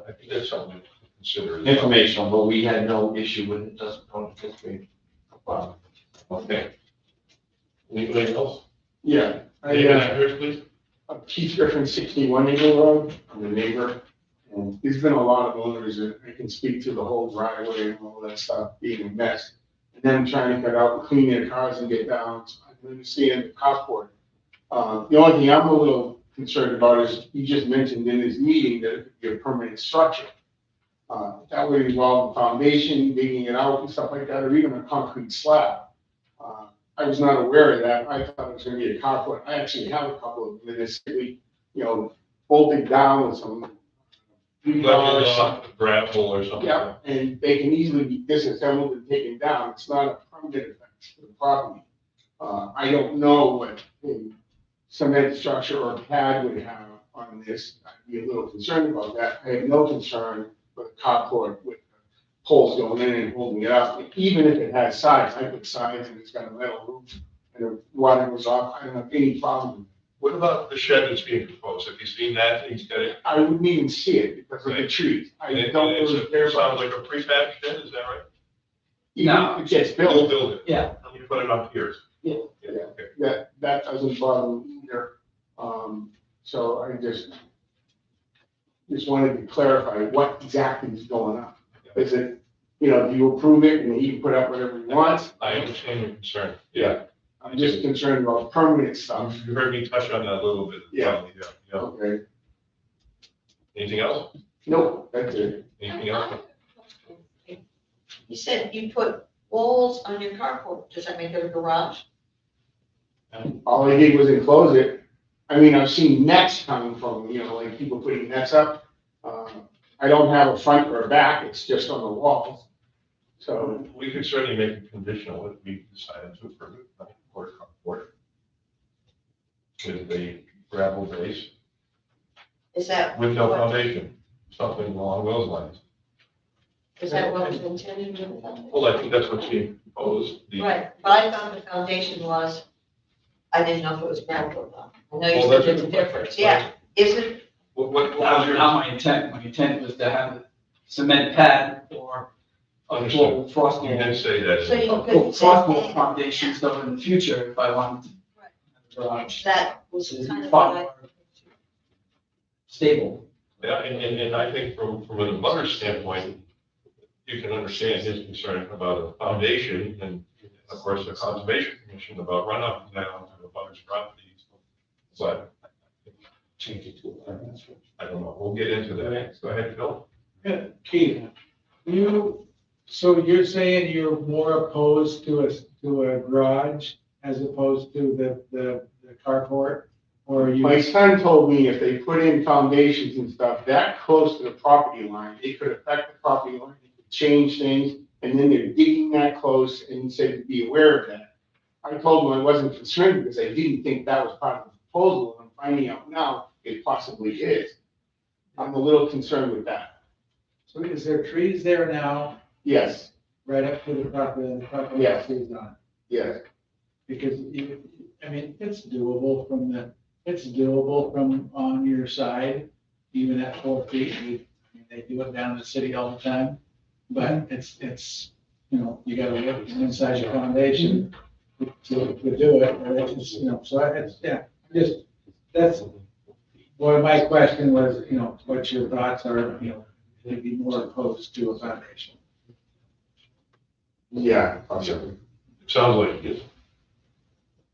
I think that's something to consider. as well. Informational, but we had no issue with it, doesn't go to history. Okay. Anybody else? Yeah, David, yours, please. Keith Griffin, 61 Eagle Road, I'm the neighbor. And there's been a lot of owners that I can speak to the whole driveway and all that stuff being a mess. And then trying to get out and clean their cars and get down. So I can understand the carport. The only thing I'm a little concerned about is you just mentioned in this meeting that it could be a permanent structure. That would involve a foundation, digging it out and stuff like that, or even a concrete slab. I was not aware of that. I thought it was gonna be a carport. I actually have a couple of them in this city, you know, bolted down with some Like it's gravel or something. yeah, and they can easily be disassembled and taken down. It's not a permanent effect to the property. I don't know what a cement structure or pad would have on this. I'd be a little concerned about that. I have no concern with a carport with poles going in and holding it up. Even if it has sides, I put sides and it's got a metal roof and the water goes off. I don't have any problem with it. What about the shed that's being proposed? Have you seen that? He's got it. I wouldn't even see it because of the trees. I don't really care It about sounds like a prefab shed, is that right? Even No. if it gets You'll built. build it. Yeah. And you put it on piers. Yeah. Okay. That doesn't bother me either. So I just wanted to clarify what exactly is going on. Is it, you know, do you approve it and he can put up whatever he wants? I understand your concern. Yeah. I'm just concerned about permanent stuff. You heard me touch on that a little bit. Yeah. Yeah. Okay. Anything else? Nope, that's it. Anything else? You said you put walls on your carport. Does that make it a garage? All I did was enclose it. I mean, I've seen nets coming from, you know, like people putting nets up. I don't have a front or a back, it's just on the walls. So, We could certainly make it conditional if we decided to approve it, like, or carport. With a gravel base, Is that? with no what- foundation, something along those lines. Is that what was intended with that? Well, I think that's what's being proposed. The- Right, but I thought the foundation was, I didn't know if it was gravel or not. I know you Well, said that's there's a what- difference, yeah. Is it, What was Not your? not my intent. My intent was to have a cement pad or a Understood. full frost You wall. did say that. So you A could full say frost wall that- foundation, so in the future, if I wanted to. Garage. that was Is kind of far what I. more stable. Yeah, and I think from an abutter standpoint, you can understand his concern about a foundation and of course the conservation commission about runoff down to the abutter's properties. But Change it to a permanent structure. I don't know, we'll get into that. Go ahead, Phil. Yeah, Keith, so you're saying you're more opposed to a garage as opposed to the carport? Or you? my son told me if they put in foundations and stuff that close to the property line, it could affect the property line, it could change things, and then they're digging that close, and he said to be aware of that. I told him I wasn't concerned because I didn't think that was part of the proposal, and I'm finding out now it possibly is. I'm a little concerned with that. So is there trees there now, Yes, right up to the property Yes. trees on? yes. Because it's doable from on your side, even at 4 feet. They do it down in the city all the time. But it's, you gotta look inside your foundation to do it. And it's, so it's, yeah, that's what my question was, what your thoughts are, maybe more opposed to a foundation. Yeah, possibly. Sounds like it.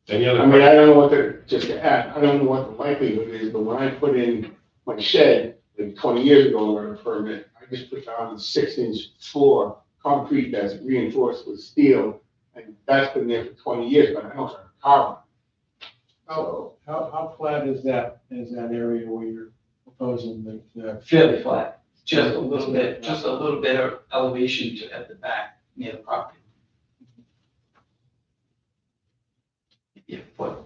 Any other? I mean, I don't know just to add, I don't know what the likelihood is, but when I put in my shed, like 20 years ago, on a permit, I just put down a 6-inch floor, concrete that's reinforced with steel, and that's been there for 20 years, but I don't have a car on it. So, How flat is that area where you're proposing the Fairly flat. just a little bit of elevation to, at the back near the property. Yeah, foot.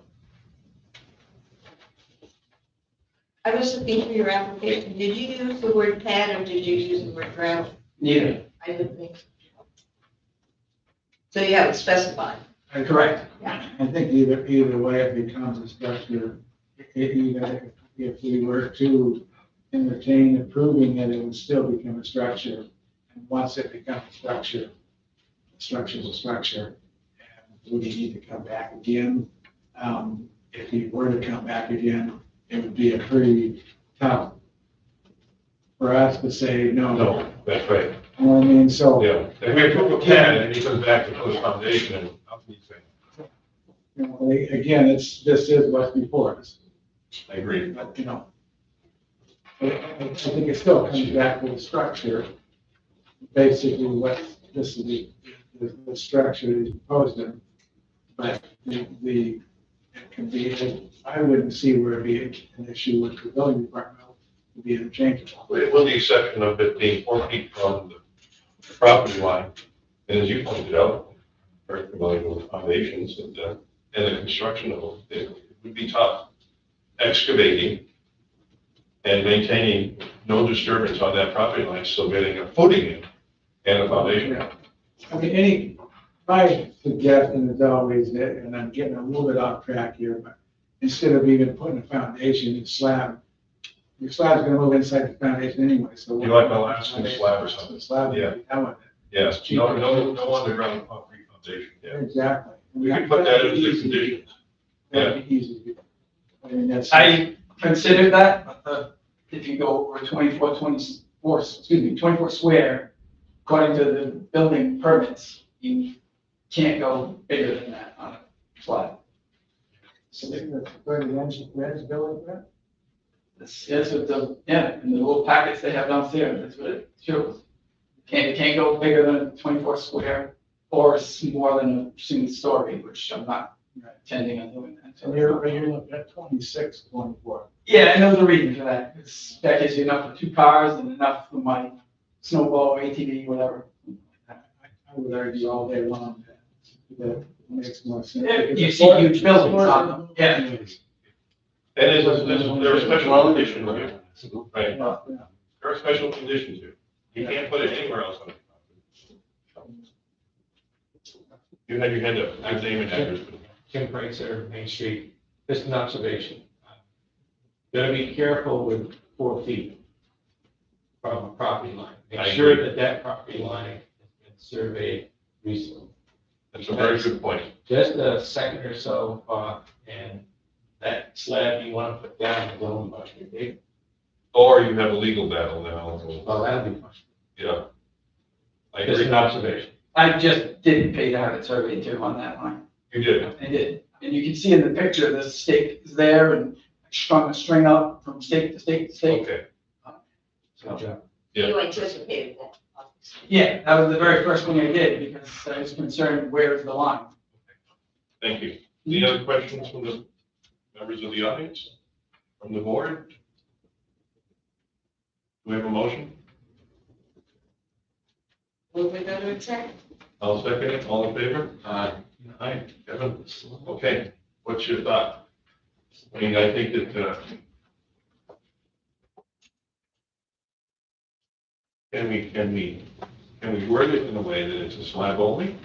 I was looking through your application. Did you use the word pad or did you use the word gravel? Neither. I would think. So you have it specified. Correct. I think either way it becomes a structure. Even if we were to entertain approving it, it would still become a structure. And once it becomes a structure, the structure's a structure. And would you need to come back again? If you were to come back again, it would be a pretty tough for us to say, no. No, that's right. You know what I mean? So. Yeah, if we approve a pad and he comes back to put a foundation and up these things. You know, again, this is what's before us. I agree. But, you know, I think it still comes back to the structure. Basically, what this is the structure is proposed in. But it can be, I wouldn't see where it'd be an issue with the building department to be interchangeable. With the exception of it being 4 feet from the property line. And as you pointed out, very familiar with foundations and the construction of it, it would be tough. Excavating and maintaining no disturbance on that property line, so getting a footing in and a foundation. Yeah. I mean, my suggestion is always that, and I'm getting a little bit off track here, but instead of even putting a foundation, your slab's gonna move inside the foundation anyway, so. You like an Alaskan slab or something? The slab, Yeah. yeah. Yes, no underground concrete foundation, yeah. Exactly. We can put that into the conditions. That'd be easy. I mean, that's. I considered that, but if you go over 24 square, according to the building permits, you can't go bigger than that on a slab. So the residential building, right? That's what in the little packets they have downstairs, that's what it shows. It can't go bigger than 24 square or more than a single story, which I'm not intending on doing that. So you're looking at 26, 24. Yeah, and there's a reason for that. That gives you enough for 2 cars and enough for my snowball, ATV, whatever. I would argue all day long that makes more sense. Yeah, you see huge buildings on them, yeah. And there are special conditions, right? There are special conditions here. You can't put it anywhere else on the property. You had your hand up, your name and address. Tim Pricer, Main Street, just an observation. Gotta be careful with 4 feet from a property line. I Make sure agree. that property line has been surveyed recently. That's a very good point. Just a second or so, and that slab you want to put down is only much too big. Or you have a legal battle now. Well, that'll be much. Yeah. I Just agree. an observation. I just didn't pay to have it surveyed too on that line. You did. I did. And you can see in the picture, the stake is there and strung a string up from stake to stake to stake. Okay. So, Yeah. You anticipated that. yeah, that was the very first thing I did because I was concerned, where's the line? Thank you. Any other questions from the members of the audience? From the board? Do we have a motion? Will we go to a second? I'll second it. All in favor? Aye. Aye. Kevin? Okay. What's your thought? I mean, I think that, can we word it in a way that it's a slab only?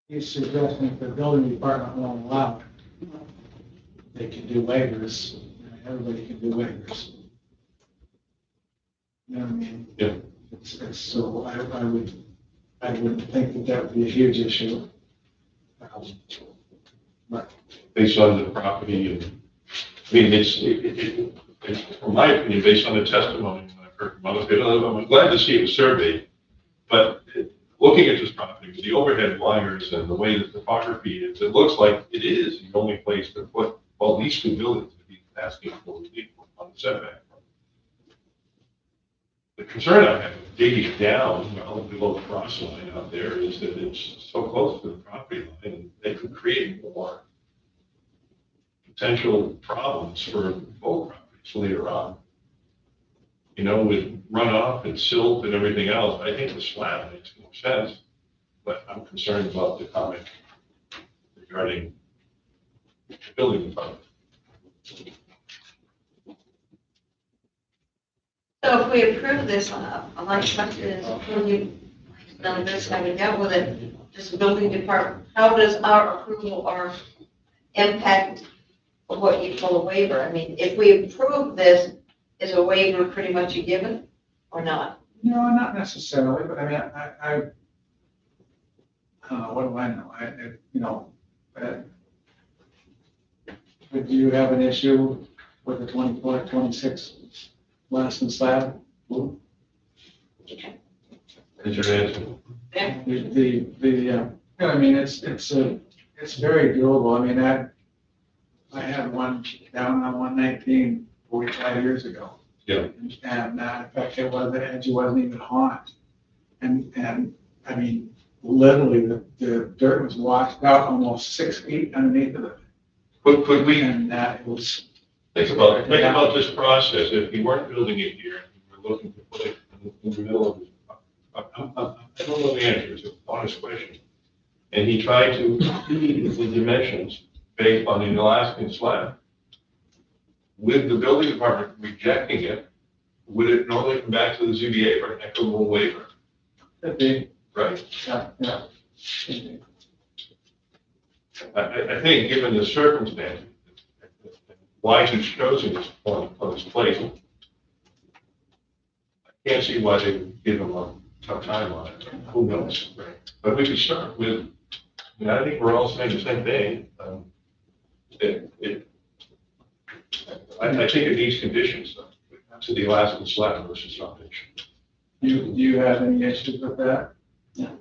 He's suggesting if the building department won't allow it, they can do waivers. Everybody can do waivers. You know what I mean? Yeah. So I wouldn't think that that would be a huge issue. But Based on the property and, I mean, it's, from my opinion, based on the testimony that I've heard from other people, I'm glad to see it was surveyed. But looking at this property, with the overhead wires and the way the topography is, it looks like it is the only place to put, well, these 2 buildings that he's asking for relief on the setback. The concern I have with digging down, well, below the cross line out there is that it's so close to the property line, and they could create more potential problems for both properties later on. You know, with runoff and silt and everything else, I think the slab makes more sense, but I'm concerned about the comment regarding the building department. So if we approve this, my question is, when you've done this, having dealt with it, this building department, how does our approval or impact what you call a waiver? I mean, if we approve this, is a waiver pretty much a given or not? No, not necessarily, but I mean, I don't know, what do I know? You know, but do you have an issue with the 24, 26 lasting slab? Is your answer? I mean, it's very doable. I mean, I had one down on 119 45 years ago. Yeah. And in fact, the edge wasn't even hot. And I mean, literally the dirt was washed out almost 6 feet underneath of it. Could we, And it was, think about this process, if we weren't building it here, we were looking to put it in the middle of, I don't know the answer, it's an honest question. And he tried to feed the dimensions based on the Alaskan slab. With the building department rejecting it, would it normally come back to the ZBA for an equitable waiver? could be, Right? yeah. I think, given the circumstance, why he's chosen this point on this place, I can't see why they would give him a tough time on it. Who knows? But we could start with, I think we're all saying the same thing. I think it needs conditions, though, to the Alaskan slab versus foundation. Do you have any issues with that? No.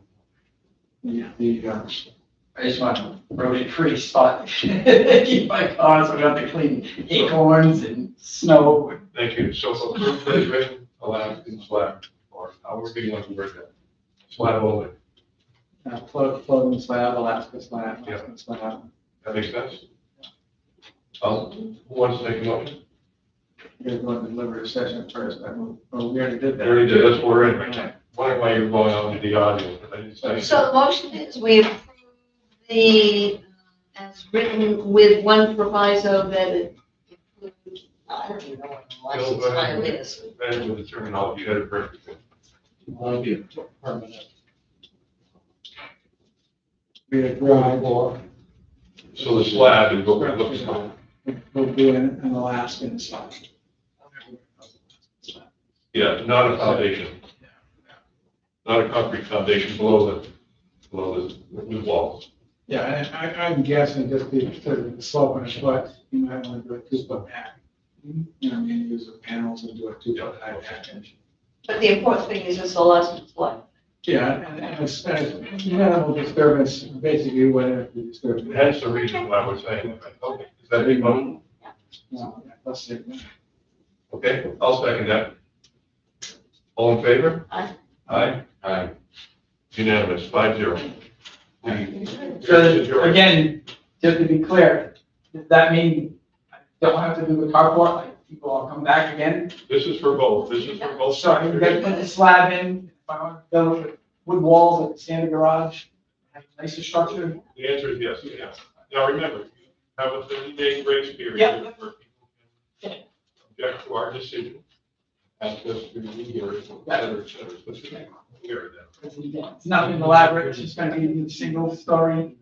I just want a rodent-free spot. Keep my cars, so I don't have to clean acorns and snow. Thank you. So approve as written, Alaskan slab, or however you want to word that. Slab only. Floating slab, Alaska slab, Alaskan slab. That makes sense? Who wants to make a motion? You're going to deliver a session first, we already did that. We already did, that's what we're in right now. Wondering why you're going out into the audience, but I didn't say. So the motion is we approve the, as written with one proviso that it includes, I don't even know what the license file is. And with the terminology, you had it perfectly. Want to be permanent. Be a dry floor. So the slab is what we're looking for. We'll do an Alaskan slab. Yeah, not a foundation. Not a concrete foundation below the new walls. Yeah, and I'm guessing just because of the slope on a foot, you might want to do a 2-foot pack. You know, I mean, use the panels and do a 2-foot high package. But the important thing is it's a license plate. Yeah, and it's minimal disturbance, basically whatever the disturbance. Hence the reason why we're saying, okay, is that a big motion? No, let's see. Okay, I'll second that. All in favor? Aye. Aye? Aye. Unanimous, 5-0. So again, just to be clear, does that mean I don't have to do the carport, like people will come back again? This is for both, this is for both. So I can get, put the slab in, if I want to build it with wood walls like the standard garage, have a nicer structure? The answer is yes, yes. Now remember, you have a 30-day grace period Yep. where people can object to our decision, ask us to rehear it, et cetera, et cetera. So we can hear that. It's nothing elaborate, it's just gonna be a single story.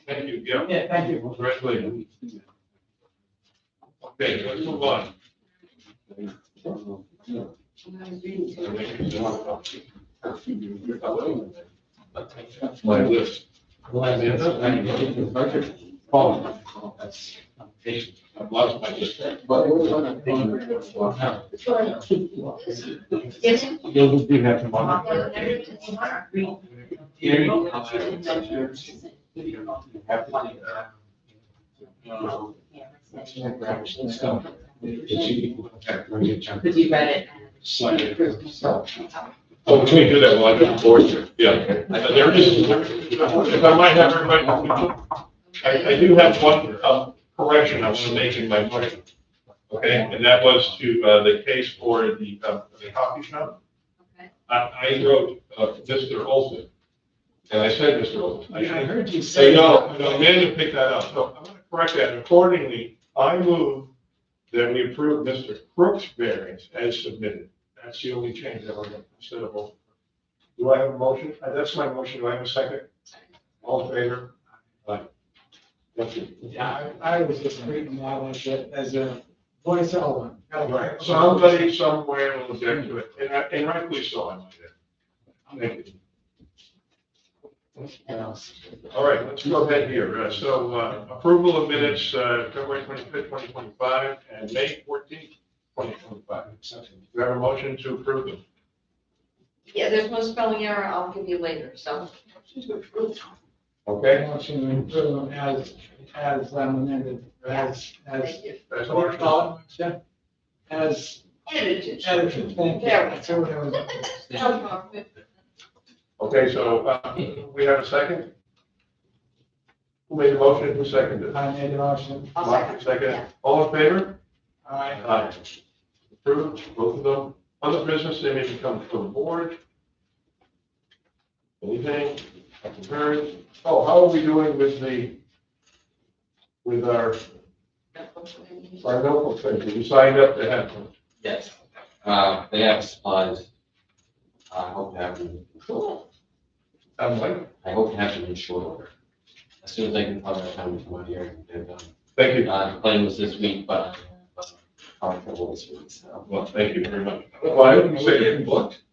Thank you, yeah. Yeah, thank you. Congratulations. Okay, let's move on. My list. I've lost my list. You'll do have tomorrow. Because you read it. Oh, can we do that while I do the board here? Yeah. There is, if I might have everybody, I do have one correction I want to make in my motion. Okay, and that was to, the case for the coffee shop. Okay. I wrote, Mr. Olson, and I said Mr. Olson. Yeah, I heard you I say. know, Amanda picked that up, so I'm gonna correct that. Accordingly, I move that we approve Mr. Crook's variance as submitted. That's the only change that we're going to, instead of both. Do I have a motion? That's my motion. Do I have a second? All in favor? Aye. Thank you. Yeah, I was just treating that as a voice over. Right, somebody somewhere will object to it, and rightfully so, I might add. Thank you. All right, let's go ahead here. So approval of minutes, February 25th, 2025, and May 14th, 2025. We have a motion to approve them. Yeah, there's one spelling error I'll give you later, so. Okay? Motion to approve them as amended, as, Thank you. That's what do you call it? Yeah. As Edited. edited, thank you. There we That's what I was- Okay, so we have a second? Who made the motion? Who seconded? I made a motion. I'll Mark, second. second. All in favor? Aye. Aye. Approved, both of them. Other business, they may come to the board. Anything? Haven't heard. Oh, how are we doing with our local thing? You signed up to have them. Yes. They have supplies. I hope to have them. I'm like, I hope to have them in short order. As soon as I can find time to come out here and get it done. thank you. The plan was this week, but I'm trouble this week, so. Well, thank you very much. Why didn't you say getting booked?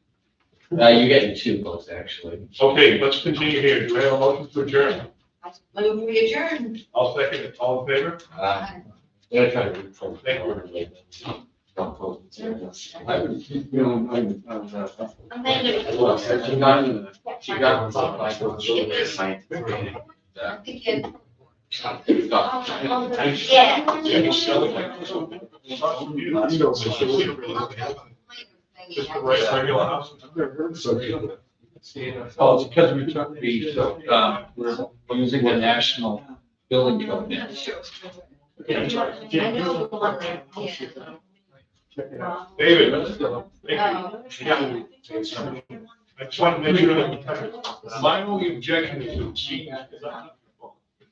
You're getting 2 books, actually. Okay, let's continue here. Do we have a motion to adjourn? Move we adjourn. I'll second it. All in favor? I'm gonna try to read from. Thank you. Don't close it. I would, you know, She got some, like, a little bit of science. Just the right regular house. Oh, it's because we took we're using the national building code now. I know the one that, yeah. David, thank you. I just want to make sure that my only objection is to see